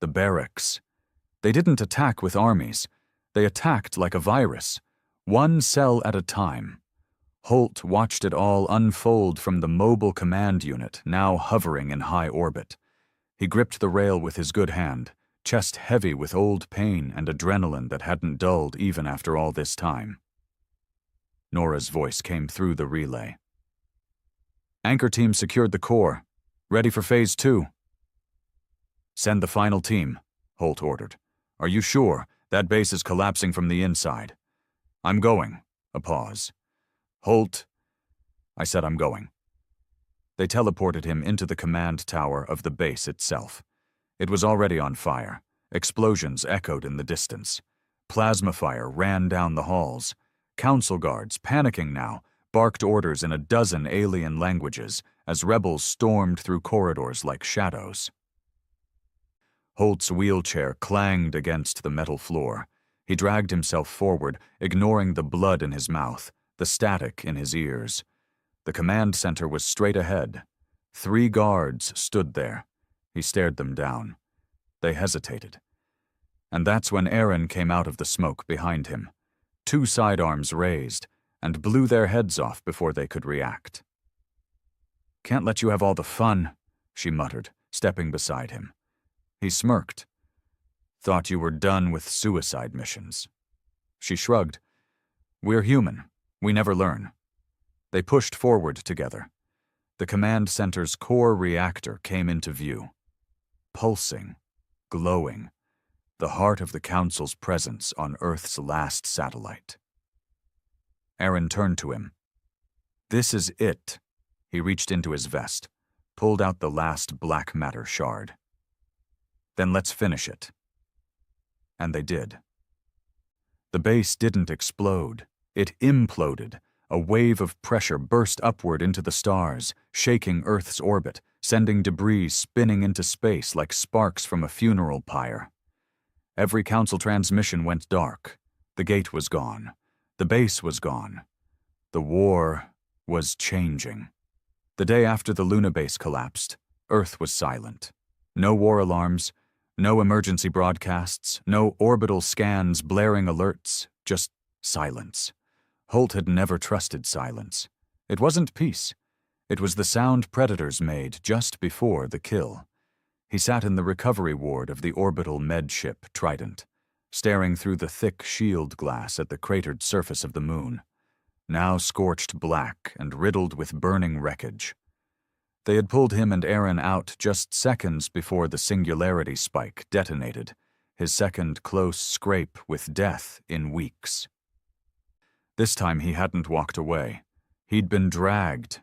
Speaker 1: The barracks. They didn't attack with armies. They attacked like a virus, one cell at a time. Holt watched it all unfold from the mobile command unit now hovering in high orbit. He gripped the rail with his good hand, chest heavy with old pain and adrenaline that hadn't dulled even after all this time. Nora's voice came through the relay. Anchor team secured the core. Ready for Phase 2. Send the final team, Holt ordered. Are you sure? That base is collapsing from the inside. I'm going. A pause. Holt. I said I'm going. They teleported him into the command tower of the base itself. It was already on fire. Explosions echoed in the distance. Plasma fire ran down the halls. Council guards, panicking now, barked orders in a dozen alien languages as rebels stormed through corridors like shadows. Holt's wheelchair clanged against the metal floor. He dragged himself forward, ignoring the blood in his mouth, the static in his ears. The command center was straight ahead. 3 guards stood there. He stared them down. They hesitated. And that's when Aaron came out of the smoke behind him. 2 sidearms raised, and blew their heads off before they could react. "Can't let you have all the fun," she muttered, stepping beside him. He smirked. "Thought you were done with suicide missions." She shrugged. "We're human. We never learn." They pushed forward together. The command center's core reactor came into view. Pulsing, glowing, the heart of the Council's presence on Earth's last satellite. Aaron turned to him. "This is it." He reached into his vest, pulled out the last black matter shard. "Then let's finish it." And they did. The base didn't explode. It imploded. A wave of pressure burst upward into the stars, shaking Earth's orbit, sending debris spinning into space like sparks from a funeral pyre. Every Council transmission went dark. The gate was gone. The base was gone. The war was changing. The day after the Luna base collapsed, Earth was silent. No war alarms, no emergency broadcasts, no orbital scans blaring alerts, just silence. Holt had never trusted silence. It wasn't peace. It was the sound predators made just before the kill. He sat in the recovery ward of the orbital med ship Trident, staring through the thick shield glass at the cratered surface of the moon, now scorched black and riddled with burning wreckage. They had pulled him and Aaron out just seconds before the singularity spike detonated, his second close scrape with death in weeks. This time he hadn't walked away. He'd been dragged.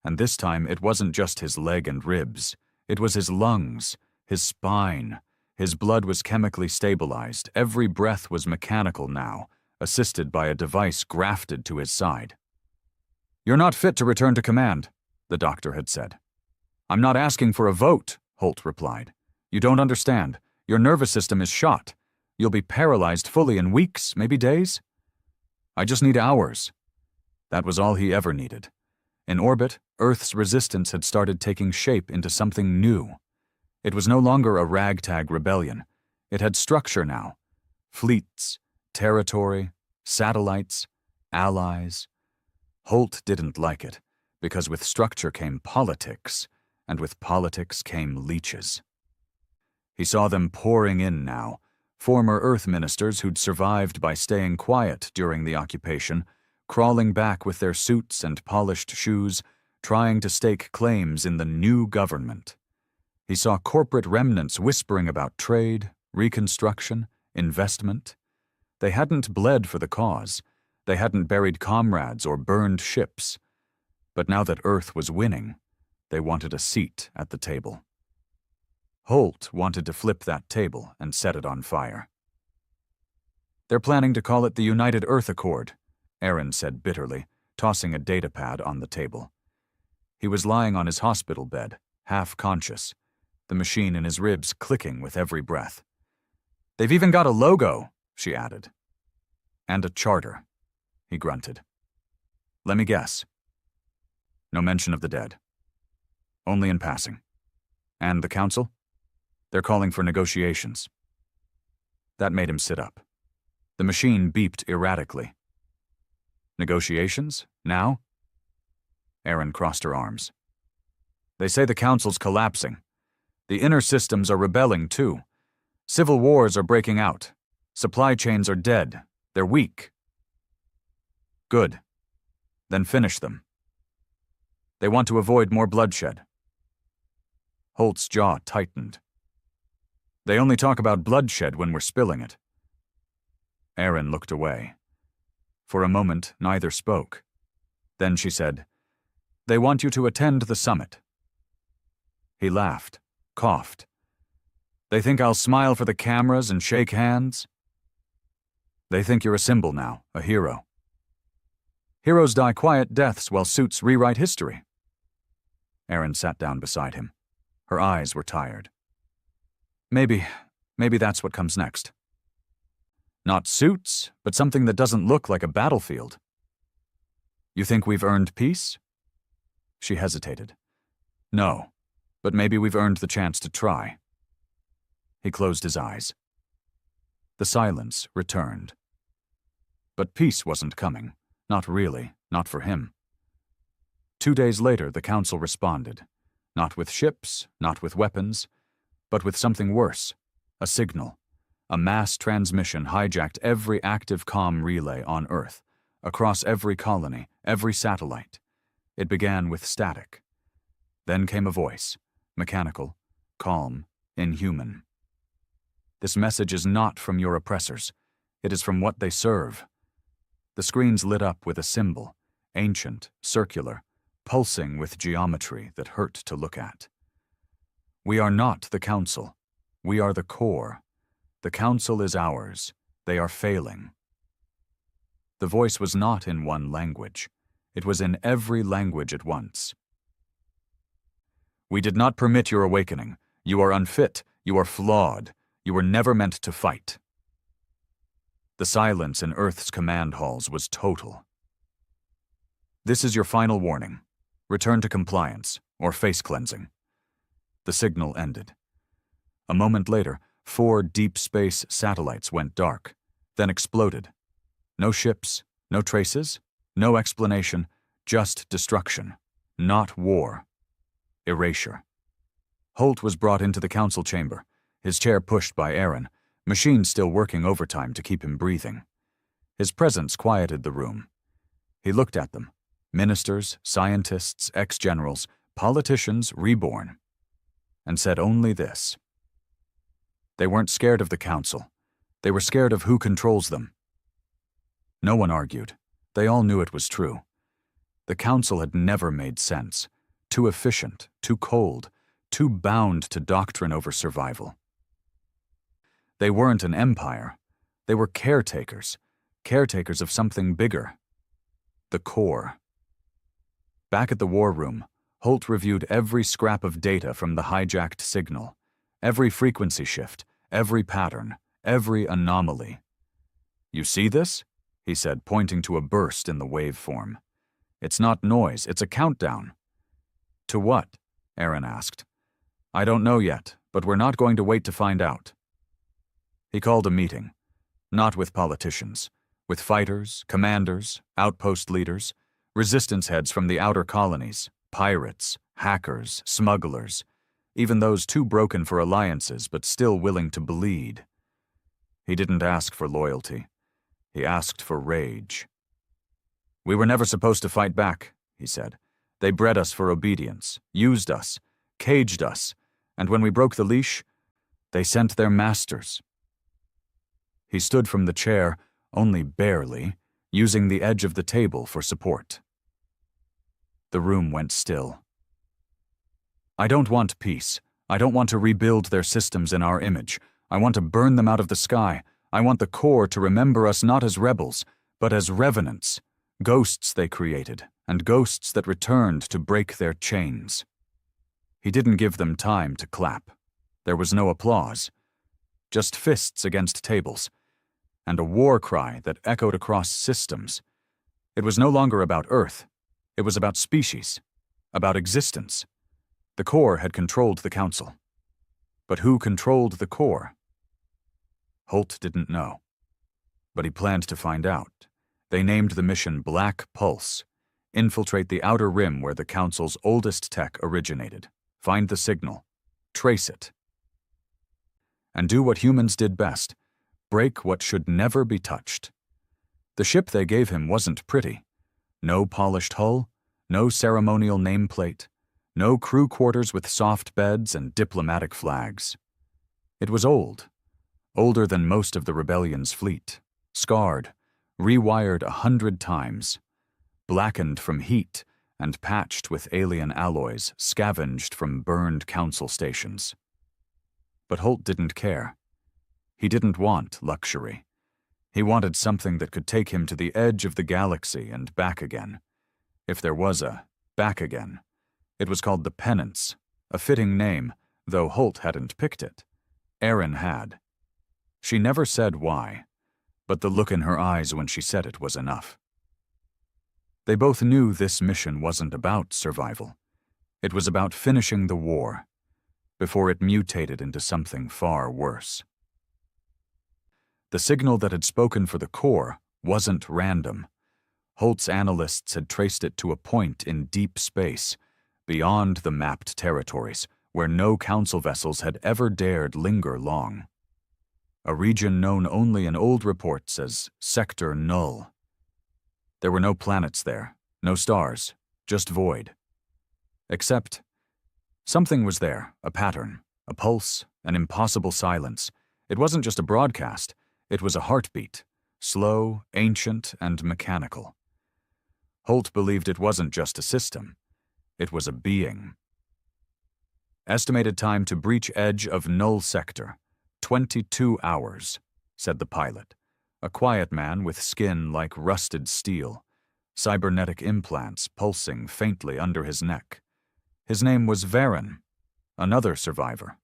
Speaker 1: And this time it wasn't just his leg and ribs. It was his lungs, his spine. His blood was chemically stabilized. Every breath was mechanical now, assisted by a device grafted to his side. "You're not fit to return to command," the doctor had said. "I'm not asking for a vote," Holt replied. "You don't understand. Your nervous system is shot. You'll be paralyzed fully in weeks, maybe days. I just need hours." That was all he ever needed. In orbit, Earth's resistance had started taking shape into something new. It was no longer a ragtag rebellion. It had structure now. Fleets, territory, satellites, allies. Holt didn't like it, because with structure came politics, and with politics came leeches. He saw them pouring in now, former Earth ministers who'd survived by staying quiet during the occupation, crawling back with their suits and polished shoes, trying to stake claims in the new government. He saw corporate remnants whispering about trade, reconstruction, investment. They hadn't bled for the cause. They hadn't buried comrades or burned ships. But now that Earth was winning, they wanted a seat at the table. Holt wanted to flip that table and set it on fire. "They're planning to call it the United Earth Accord," Aaron said bitterly, tossing a datapad on the table. He was lying on his hospital bed, half conscious, the machine in his ribs clicking with every breath. "They've even got a logo," she added. "And a charter," he grunted. "Let me guess. No mention of the dead. Only in passing. And the council? They're calling for negotiations." That made him sit up. The machine beeped erratically. "Negotiations? Now?" Aaron crossed her arms. "They say the council's collapsing. The inner systems are rebelling, too. Civil wars are breaking out. Supply chains are dead. They're weak." "Good. Then finish them. They want to avoid more bloodshed." Holt's jaw tightened. "They only talk about bloodshed when we're spilling it." Aaron looked away. For a moment, neither spoke. Then she said, "They want you to attend the summit." He laughed, coughed. "They think I'll smile for the cameras and shake hands?" "They think you're a symbol now, a hero. Heroes die quiet deaths while suits rewrite history." Erin sat down beside him. Her eyes were tired. Maybe that's what comes next. Not suits, but something that doesn't look like a battlefield." "You think we've earned peace?" She hesitated. "No, but maybe we've earned the chance to try." He closed his eyes. The silence returned. But peace wasn't coming. Not really, not for him. 2 days later, the Council responded. Not with ships, not with weapons, but with something worse, a signal. A mass transmission hijacked every active comm relay on Earth, across every colony, every satellite. It began with static. Then came a voice, mechanical, calm, inhuman. "This message is not from your oppressors. It is from what they serve." The screens lit up with a symbol, ancient, circular, pulsing with geometry that hurt to look at. "We are not the Council. We are the core. The Council is ours. They are failing." The voice was not in one language. It was in every language at once. "We did not permit your awakening. You are unfit. You are flawed. You were never meant to fight." The silence in Earth's command halls was total. "This is your final warning. Return to compliance, or face cleansing." The signal ended. A moment later, 4 deep space satellites went dark, then exploded. No ships, no traces, no explanation, just destruction. Not war. Erasure. Holt was brought into the council chamber, his chair pushed by Erin, machines still working overtime to keep him breathing. His presence quieted the room. He looked at them, ministers, scientists, ex-generals, politicians reborn, and said only this. They weren't scared of the council. They were scared of who controls them. No one argued. They all knew it was true. The council had never made sense. Too efficient, too cold, too bound to doctrine over survival. They weren't an empire. They were caretakers, caretakers of something bigger. The core. Back at the war room, Holt reviewed every scrap of data from the hijacked signal, every frequency shift, every pattern, every anomaly. "You see this?" he said, pointing to a burst in the waveform. "It's not noise, it's a countdown." "To what?" Erin asked. "I don't know yet, but we're not going to wait to find out." He called a meeting, not with politicians, with fighters, commanders, outpost leaders, resistance heads from the outer colonies, pirates, hackers, smugglers, even those too broken for alliances but still willing to bleed. He didn't ask for loyalty. He asked for rage. "We were never supposed to fight back," he said. "They bred us for obedience, used us, caged us, and when we broke the leash, they sent their masters." He stood from the chair, only barely, using the edge of the table for support. The room went still. "I don't want peace. I don't want to rebuild their systems in our image. I want to burn them out of the sky. I want the core to remember us not as rebels, but as revenants, ghosts they created, and ghosts that returned to break their chains." He didn't give them time to clap. There was no applause. Just fists against tables, and a war cry that echoed across systems. It was no longer about Earth. It was about species, about existence. The core had controlled the council. But who controlled the core? Holt didn't know. But he planned to find out. They named the mission Black Pulse. Infiltrate the outer rim where the council's oldest tech originated. Find the signal. Trace it. And do what humans did best. Break what should never be touched. The ship they gave him wasn't pretty. No polished hull, no ceremonial nameplate, no crew quarters with soft beds and diplomatic flags. It was old, older than most of the rebellion's fleet, scarred, rewired 100 times, blackened from heat and patched with alien alloys scavenged from burned council stations. But Holt didn't care. He didn't want luxury. He wanted something that could take him to the edge of the galaxy and back again. If there was a back again. It was called the Penance, a fitting name, though Holt hadn't picked it. Erin had. She never said why, but the look in her eyes when she said it was enough. They both knew this mission wasn't about survival. It was about finishing the war, before it mutated into something far worse. The signal that had spoken for the core wasn't random. Holt's analysts had traced it to a point in deep space, beyond the mapped territories, where no council vessels had ever dared linger long. A region known only in old reports as Sector Null. There were no planets there, no stars, just void. Except, something was there, a pattern, a pulse, an impossible silence. It wasn't just a broadcast, it was a heartbeat, slow, ancient, and mechanical. Holt believed it wasn't just a system, it was a being. Estimated time to breach edge of Null Sector, 22 hours, said the pilot, a quiet man with skin like rusted steel, cybernetic implants pulsing faintly under his neck. His name was Varen, another survivor.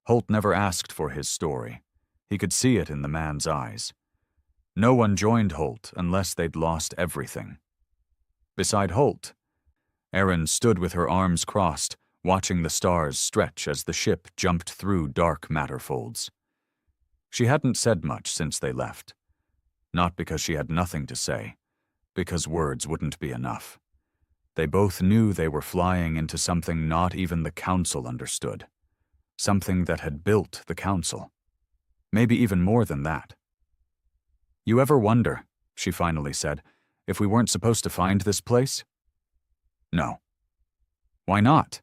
Speaker 1: Holt never asked for his story. He could see it in the man's eyes. No one joined Holt unless they'd lost everything. Beside Holt, Erin stood with her arms crossed, watching the stars stretch as the ship jumped through dark matter folds. She hadn't said much since they left. Not because she had nothing to say, because words wouldn't be enough. They both knew they were flying into something not even the Council understood. Something that had built the Council. Maybe even more than that. "You ever wonder," she finally said, "if we weren't supposed to find this place?" "No." "Why not?"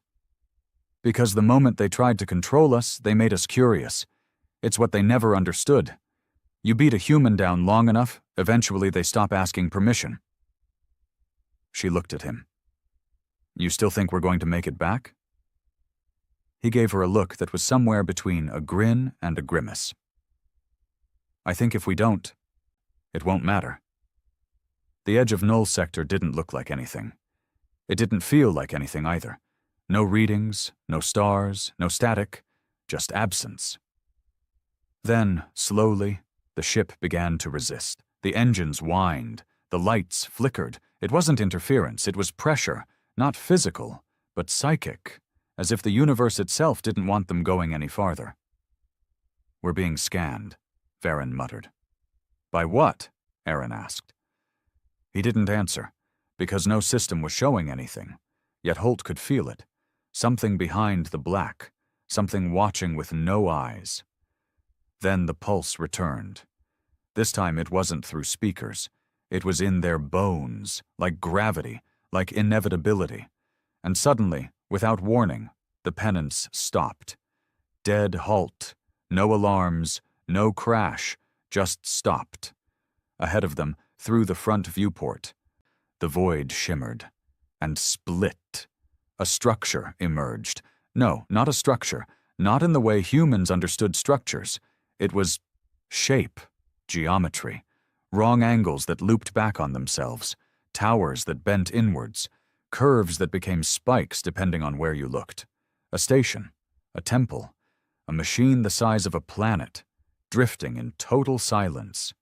Speaker 1: "Because the moment they tried to control us, they made us curious. It's what they never understood. You beat a human down long enough, eventually they stop asking permission." She looked at him. "You still think we're going to make it back?" He gave her a look that was somewhere between a grin and a grimace. "I think if we don't, it won't matter." The edge of Null Sector didn't look like anything. It didn't feel like anything either. No readings, no stars, no static, just absence. Then, slowly, the ship began to resist. The engines whined. The lights flickered. It wasn't interference, it was pressure, not physical, but psychic, as if the universe itself didn't want them going any farther. "We're being scanned," Varen muttered. "By what?" Erin asked. He didn't answer, because no system was showing anything, yet Holt could feel it. Something behind the black, something watching with no eyes. Then the pulse returned. This time it wasn't through speakers. It was in their bones, like gravity, like inevitability. And suddenly, without warning, the penance stopped. Dead halt. No alarms, no crash, just stopped. Ahead of them, through the front viewport, the void shimmered and split. A structure emerged. No, not a structure, not in the way humans understood structures. It was shape, geometry, wrong angles that looped back on themselves, towers that bent inwards, curves that became spikes depending on where you looked. A station, a temple, a machine the size of a planet, drifting in total silence.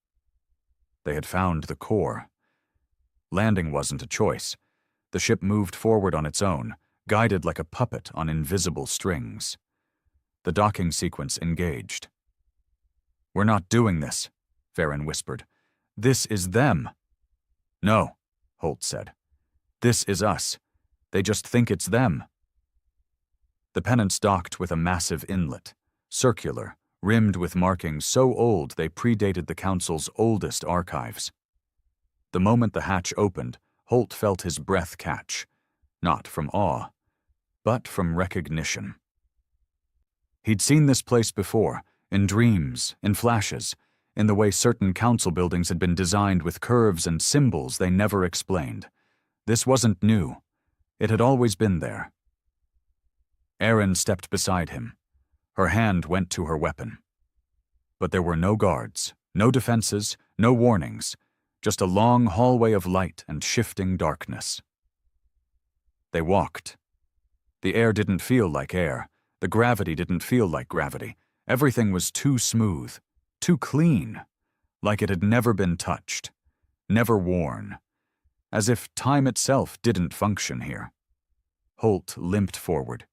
Speaker 1: They had found the core. Landing wasn't a choice. The ship moved forward on its own, guided like a puppet on invisible strings. The docking sequence engaged. "We're not doing this," Varen whispered. "This is them." "No," Holt said. "This is us. They just think it's them." The Penance docked with a massive inlet, circular, rimmed with markings so old they predated the Council's oldest archives. The moment the hatch opened, Holt felt his breath catch, not from awe, but from recognition. He'd seen this place before, in dreams, in flashes. in the way certain council buildings had been designed with curves and symbols they never explained. This wasn't new. It had always been there. Erin stepped beside him. Her hand went to her weapon. But there were no guards, no defenses, no warnings, just a long hallway of light and shifting darkness. They walked. The air didn't feel like air. The gravity didn't feel like gravity. Everything was too smooth, too clean, like it had never been touched, never worn, as if time itself didn't function here. Holt limped forward.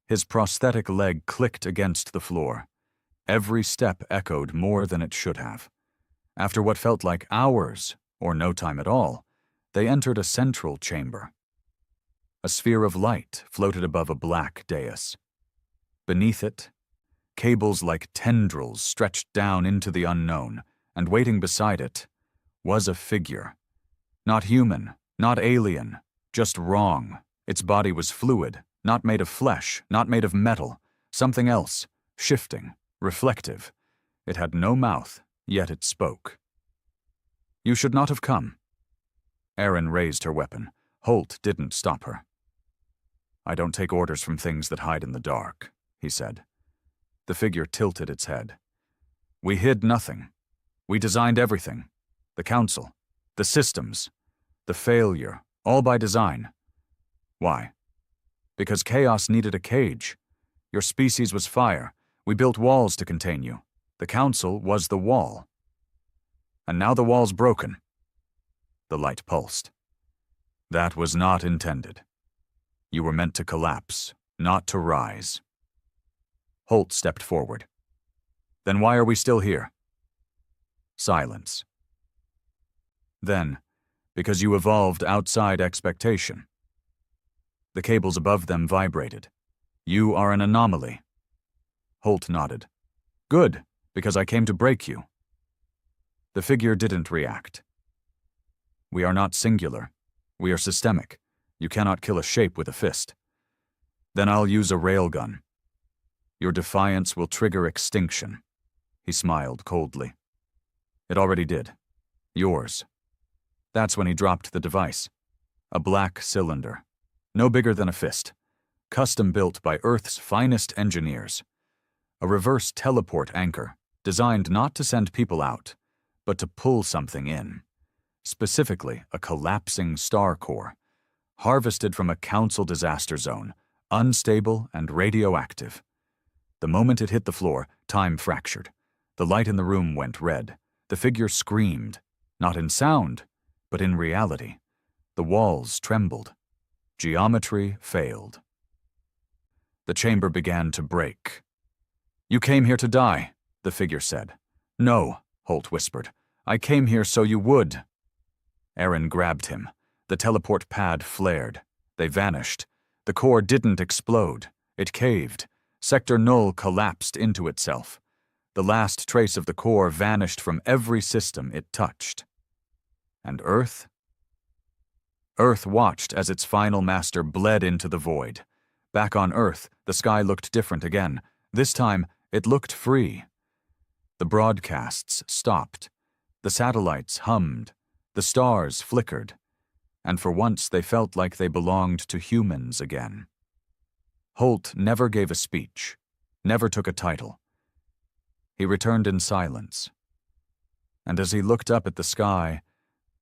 Speaker 1: His prosthetic leg clicked against the floor. Every step echoed more than it should have. After what felt like hours, or no time at all, they entered a central chamber. A sphere of light floated above a black dais. Beneath it, cables like tendrils stretched down into the unknown, and waiting beside it was a figure. Not human, not alien, just wrong. Its body was fluid, not made of flesh, not made of metal, something else, shifting, reflective. It had no mouth, yet it spoke. "You should not have come." Erin raised her weapon. Holt didn't stop her. "I don't take orders from things that hide in the dark," he said. The figure tilted its head. "We hid nothing. We designed everything. The council, the systems, the failure, all by design. Why? Because chaos needed a cage. Your species was fire. We built walls to contain you. The council was the wall. And now the wall's broken." The light pulsed. "That was not intended. You were meant to collapse, not to rise." Holt stepped forward. "Then why are we still here?" Silence. "Then, because you evolved outside expectation." The cables above them vibrated. "You are an anomaly." Holt nodded. "Good, because I came to break you." The figure didn't react. "We are not singular. We are systemic. You cannot kill a shape with a fist." "Then I'll use a railgun. Your defiance will trigger extinction." He smiled coldly. "It already did. Yours." That's when he dropped the device. A black cylinder. No bigger than a fist. Custom built by Earth's finest engineers. A reverse teleport anchor, designed not to send people out, but to pull something in. Specifically, a collapsing star core, harvested from a council disaster zone, unstable and radioactive. The moment it hit the floor, time fractured. The light in the room went red. The figure screamed, not in sound, but in reality. The walls trembled. Geometry failed. The chamber began to break. "You came here to die," the figure said. "No," Holt whispered. "I came here so you would." Erin grabbed him. The teleport pad flared. They vanished. The core didn't explode. It caved. Sector Null collapsed into itself. The last trace of the core vanished from every system it touched. And Earth? Earth watched as its final master bled into the void. Back on Earth, the sky looked different again. This time, it looked free. The broadcasts stopped. The satellites hummed. The stars flickered. And for once they felt like they belonged to humans again. Holt never gave a speech, never took a title. He returned in silence. And as he looked up at the sky,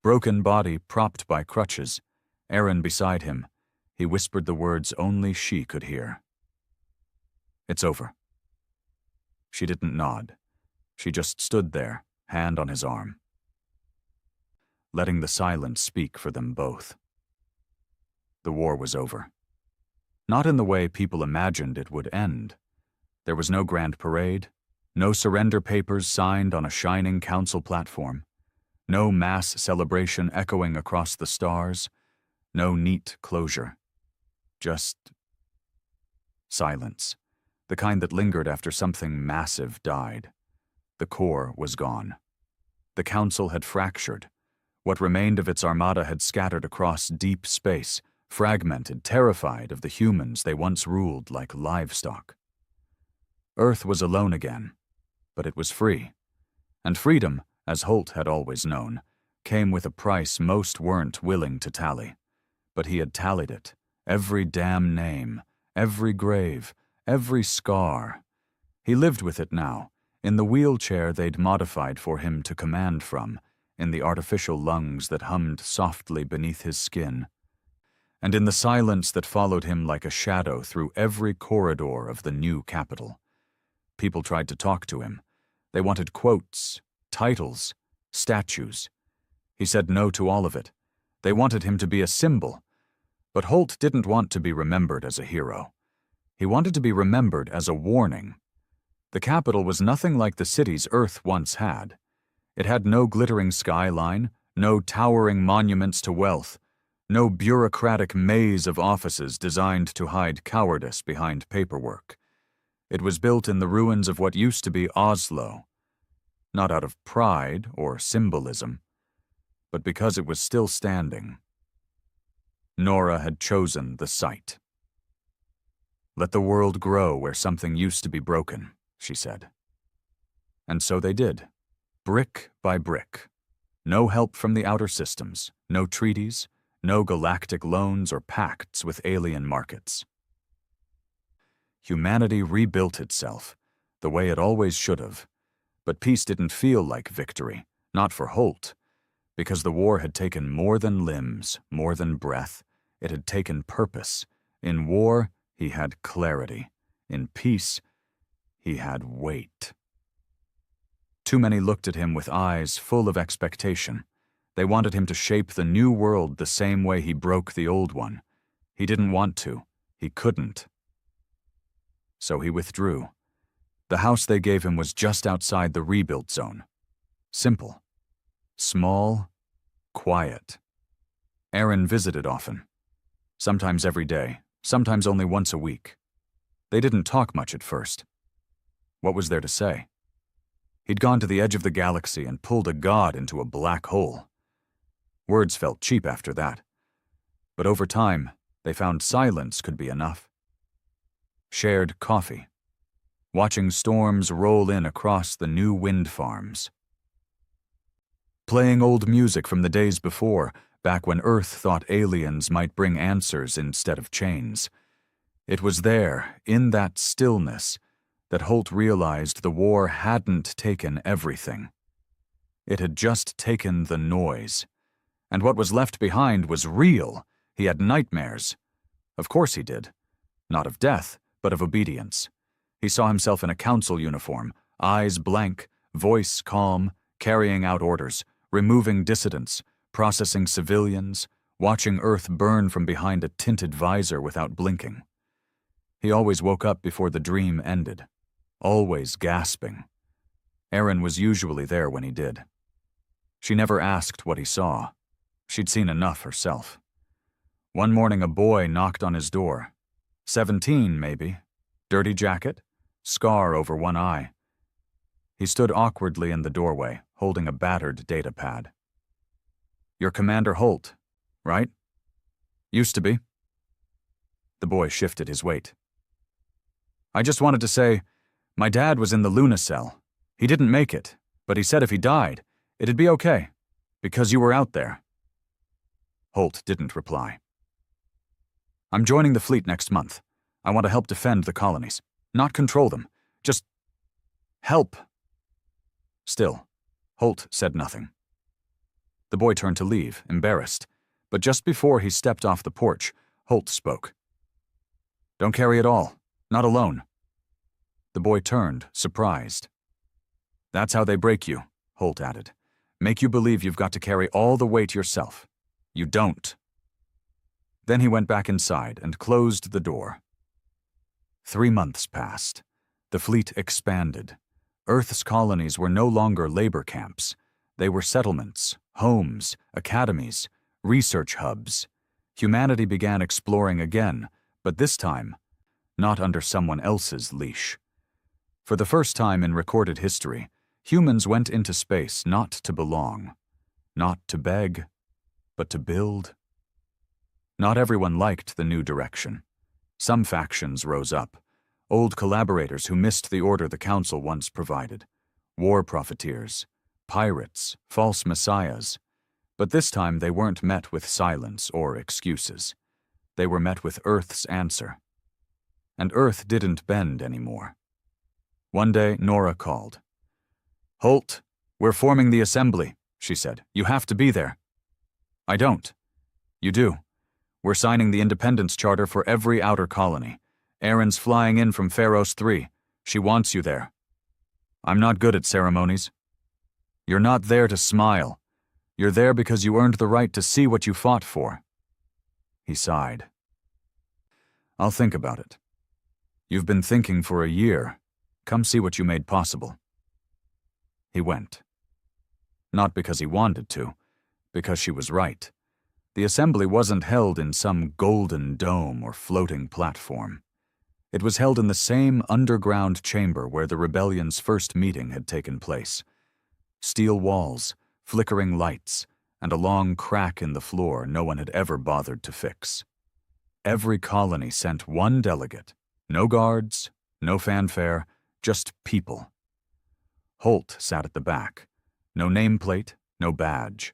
Speaker 1: broken body propped by crutches, Erin beside him, he whispered the words only she could hear. "It's over." She didn't nod. She just stood there, hand on his arm, letting the silence speak for them both. The war was over. Not in the way people imagined it would end. There was no grand parade, no surrender papers signed on a shining council platform, no mass celebration echoing across the stars, no neat closure. Just silence, the kind that lingered after something massive died. The core was gone. The council had fractured. What remained of its armada had scattered across deep space, fragmented, terrified of the humans they once ruled like livestock. Earth was alone again, but it was free, And freedom, as Holt had always known, came with a price most weren't willing to tally. But he had tallied it. Every damn name, every grave, every scar. He lived with it now, in the wheelchair they'd modified for him to command from, in the artificial lungs that hummed softly beneath his skin, and in the silence that followed him like a shadow through every corridor of the new capital. People tried to talk to him. They wanted quotes, titles, statues. He said no to all of it. They wanted him to be a symbol. But Holt didn't want to be remembered as a hero. He wanted to be remembered as a warning. The capital was nothing like the cities Earth once had. It had no glittering skyline, no towering monuments to wealth, no bureaucratic maze of offices designed to hide cowardice behind paperwork. It was built in the ruins of what used to be Oslo, not out of pride or symbolism, but because it was still standing. Nora had chosen the site. "Let the world grow where something used to be broken," she said. And so they did, brick by brick. No help from the outer systems, no treaties, no galactic loans or pacts with alien markets. Humanity rebuilt itself, the way it always should have, but peace didn't feel like victory, not for Holt, because the war had taken more than limbs, more than breath. It had taken purpose. In war, he had clarity. In peace, he had weight. Too many looked at him with eyes full of expectation. They wanted him to shape the new world the same way he broke the old one. He didn't want to. He couldn't. So he withdrew. The house they gave him was just outside the rebuild zone. Simple. Small. Quiet. Aaron visited often. Sometimes every day, sometimes only once a week. They didn't talk much at first. What was there to say? He'd gone to the edge of the galaxy and pulled a god into a black hole. Words felt cheap after that. But over time, they found silence could be enough. Shared coffee. Watching storms roll in across the new wind farms. Playing old music from the days before, back when Earth thought aliens might bring answers instead of chains. It was there, in that stillness, that Holt realized the war hadn't taken everything. It had just taken the noise. And what was left behind was real. He had nightmares. Of course he did. Not of death, but of obedience. He saw himself in a council uniform, eyes blank, voice calm, carrying out orders, removing dissidents, processing civilians, watching Earth burn from behind a tinted visor without blinking. He always woke up before the dream ended, always gasping. Erin was usually there when he did. She never asked what he saw. She'd seen enough herself. One morning a boy knocked on his door. 17, maybe. Dirty jacket, scar over one eye. He stood awkwardly in the doorway, holding a battered data pad. "You're Commander Holt, right?" "Used to be." The boy shifted his weight. "I just wanted to say, my dad was in the Luna cell. He didn't make it, but he said if he died, it'd be okay, because you were out there." Holt didn't reply. "I'm joining the fleet next month. I want to help defend the colonies. Not control them. Just help." Still, Holt said nothing. The boy turned to leave, embarrassed, but just before he stepped off the porch, Holt spoke. "Don't carry it all. Not alone." The boy turned, surprised. "That's how they break you," Holt added. "Make you believe you've got to carry all the weight yourself. You don't." Then he went back inside and closed the door. 3 months passed. The fleet expanded. Earth's colonies were no longer labor camps. They were settlements, homes, academies, research hubs. Humanity began exploring again, but this time, not under someone else's leash. For the first time in recorded history, humans went into space not to belong, not to beg, but to build. Not everyone liked the new direction. Some factions rose up, old collaborators who missed the order the Council once provided, war profiteers, pirates, false messiahs. But this time they weren't met with silence or excuses. They were met with Earth's answer. And Earth didn't bend anymore. One day, Nora called. "Holt, we're forming the assembly," she said. "You have to be there." "I don't." "You do. We're signing the independence charter for every outer colony. Erin's flying in from Pharos 3. She wants you there." "I'm not good at ceremonies." "You're not there to smile. You're there because you earned the right to see what you fought for." He sighed. "I'll think about it. You've been thinking for a year. Come see what you made possible." He went. Not because he wanted to, because she was right. The assembly wasn't held in some golden dome or floating platform. It was held in the same underground chamber where the rebellion's first meeting had taken place. Steel walls, flickering lights, and a long crack in the floor no one had ever bothered to fix. Every colony sent one delegate. No guards, no fanfare, just people. Holt sat at the back. No nameplate, no badge.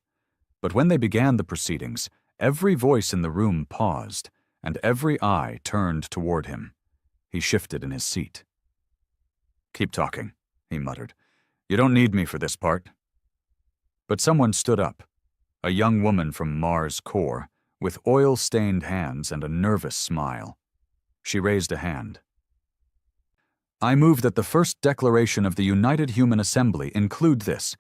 Speaker 1: But when they began the proceedings, every voice in the room paused, and every eye turned toward him. He shifted in his seat. "Keep talking," he muttered. "You don't need me for this part." But someone stood up, a young woman from Mars' core, with oil-stained hands and a nervous smile. She raised a hand. "I move that the first declaration of the United Human Assembly include this,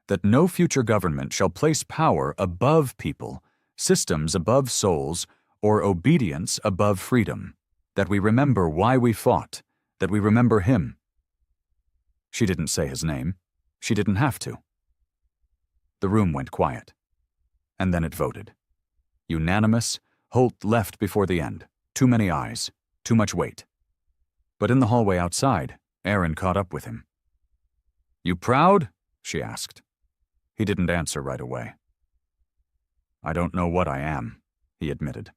Speaker 1: that no future government shall place power above people, systems above souls, or obedience above freedom. That we remember why we fought, that we remember him." She didn't say his name. She didn't have to. The room went quiet. And then it voted. Unanimous, Holt left before the end. Too many eyes. Too much weight. But in the hallway outside, Erin caught up with him. "You proud?" she asked. He didn't answer right away. "I don't know what I am," he admitted.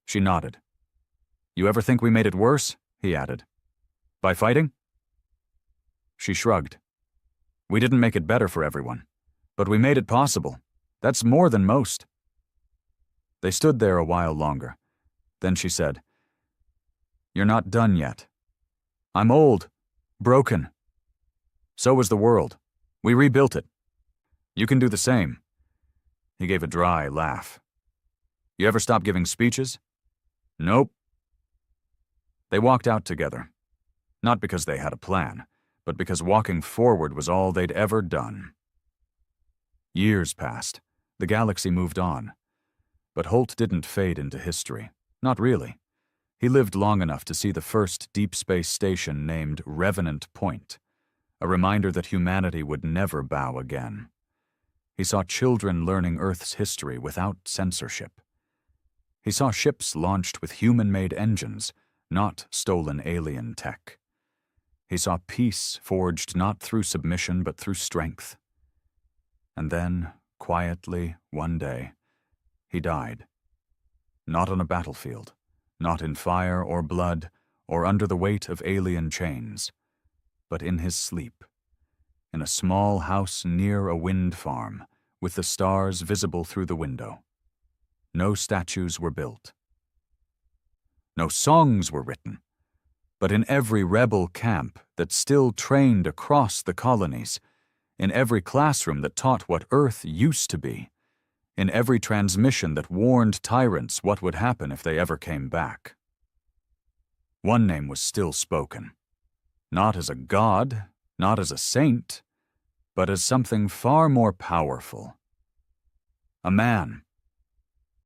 Speaker 1: She nodded. "You ever think we made it worse?" he added. "By fighting?" She shrugged. "We didn't make it better for everyone, but we made it possible. That's more than most." They stood there a while longer. Then she said, "You're not done yet. I'm old, broken. So was the world. We rebuilt it. You can do the same." He gave a dry laugh. "You ever stop giving speeches?" "Nope." They walked out together, not because they had a plan, but because walking forward was all they'd ever done. Years passed. The galaxy moved on. But Holt didn't fade into history. Not really. He lived long enough to see the first deep space station named Revenant Point, a reminder that humanity would never bow again. He saw children learning Earth's history without censorship. He saw ships launched with human-made engines, not stolen alien tech. He saw peace forged not through submission but through strength. And then, quietly, one day, he died. Not on a battlefield, not in fire or blood, or under the weight of alien chains, but in his sleep, in a small house near a wind farm, with the stars visible through the window. No statues were built. No songs were written, but in every rebel camp that still trained across the colonies, in every classroom that taught what Earth used to be, in every transmission that warned tyrants what would happen if they ever came back. One name was still spoken, not as a god, not as a saint, but as something far more powerful. A man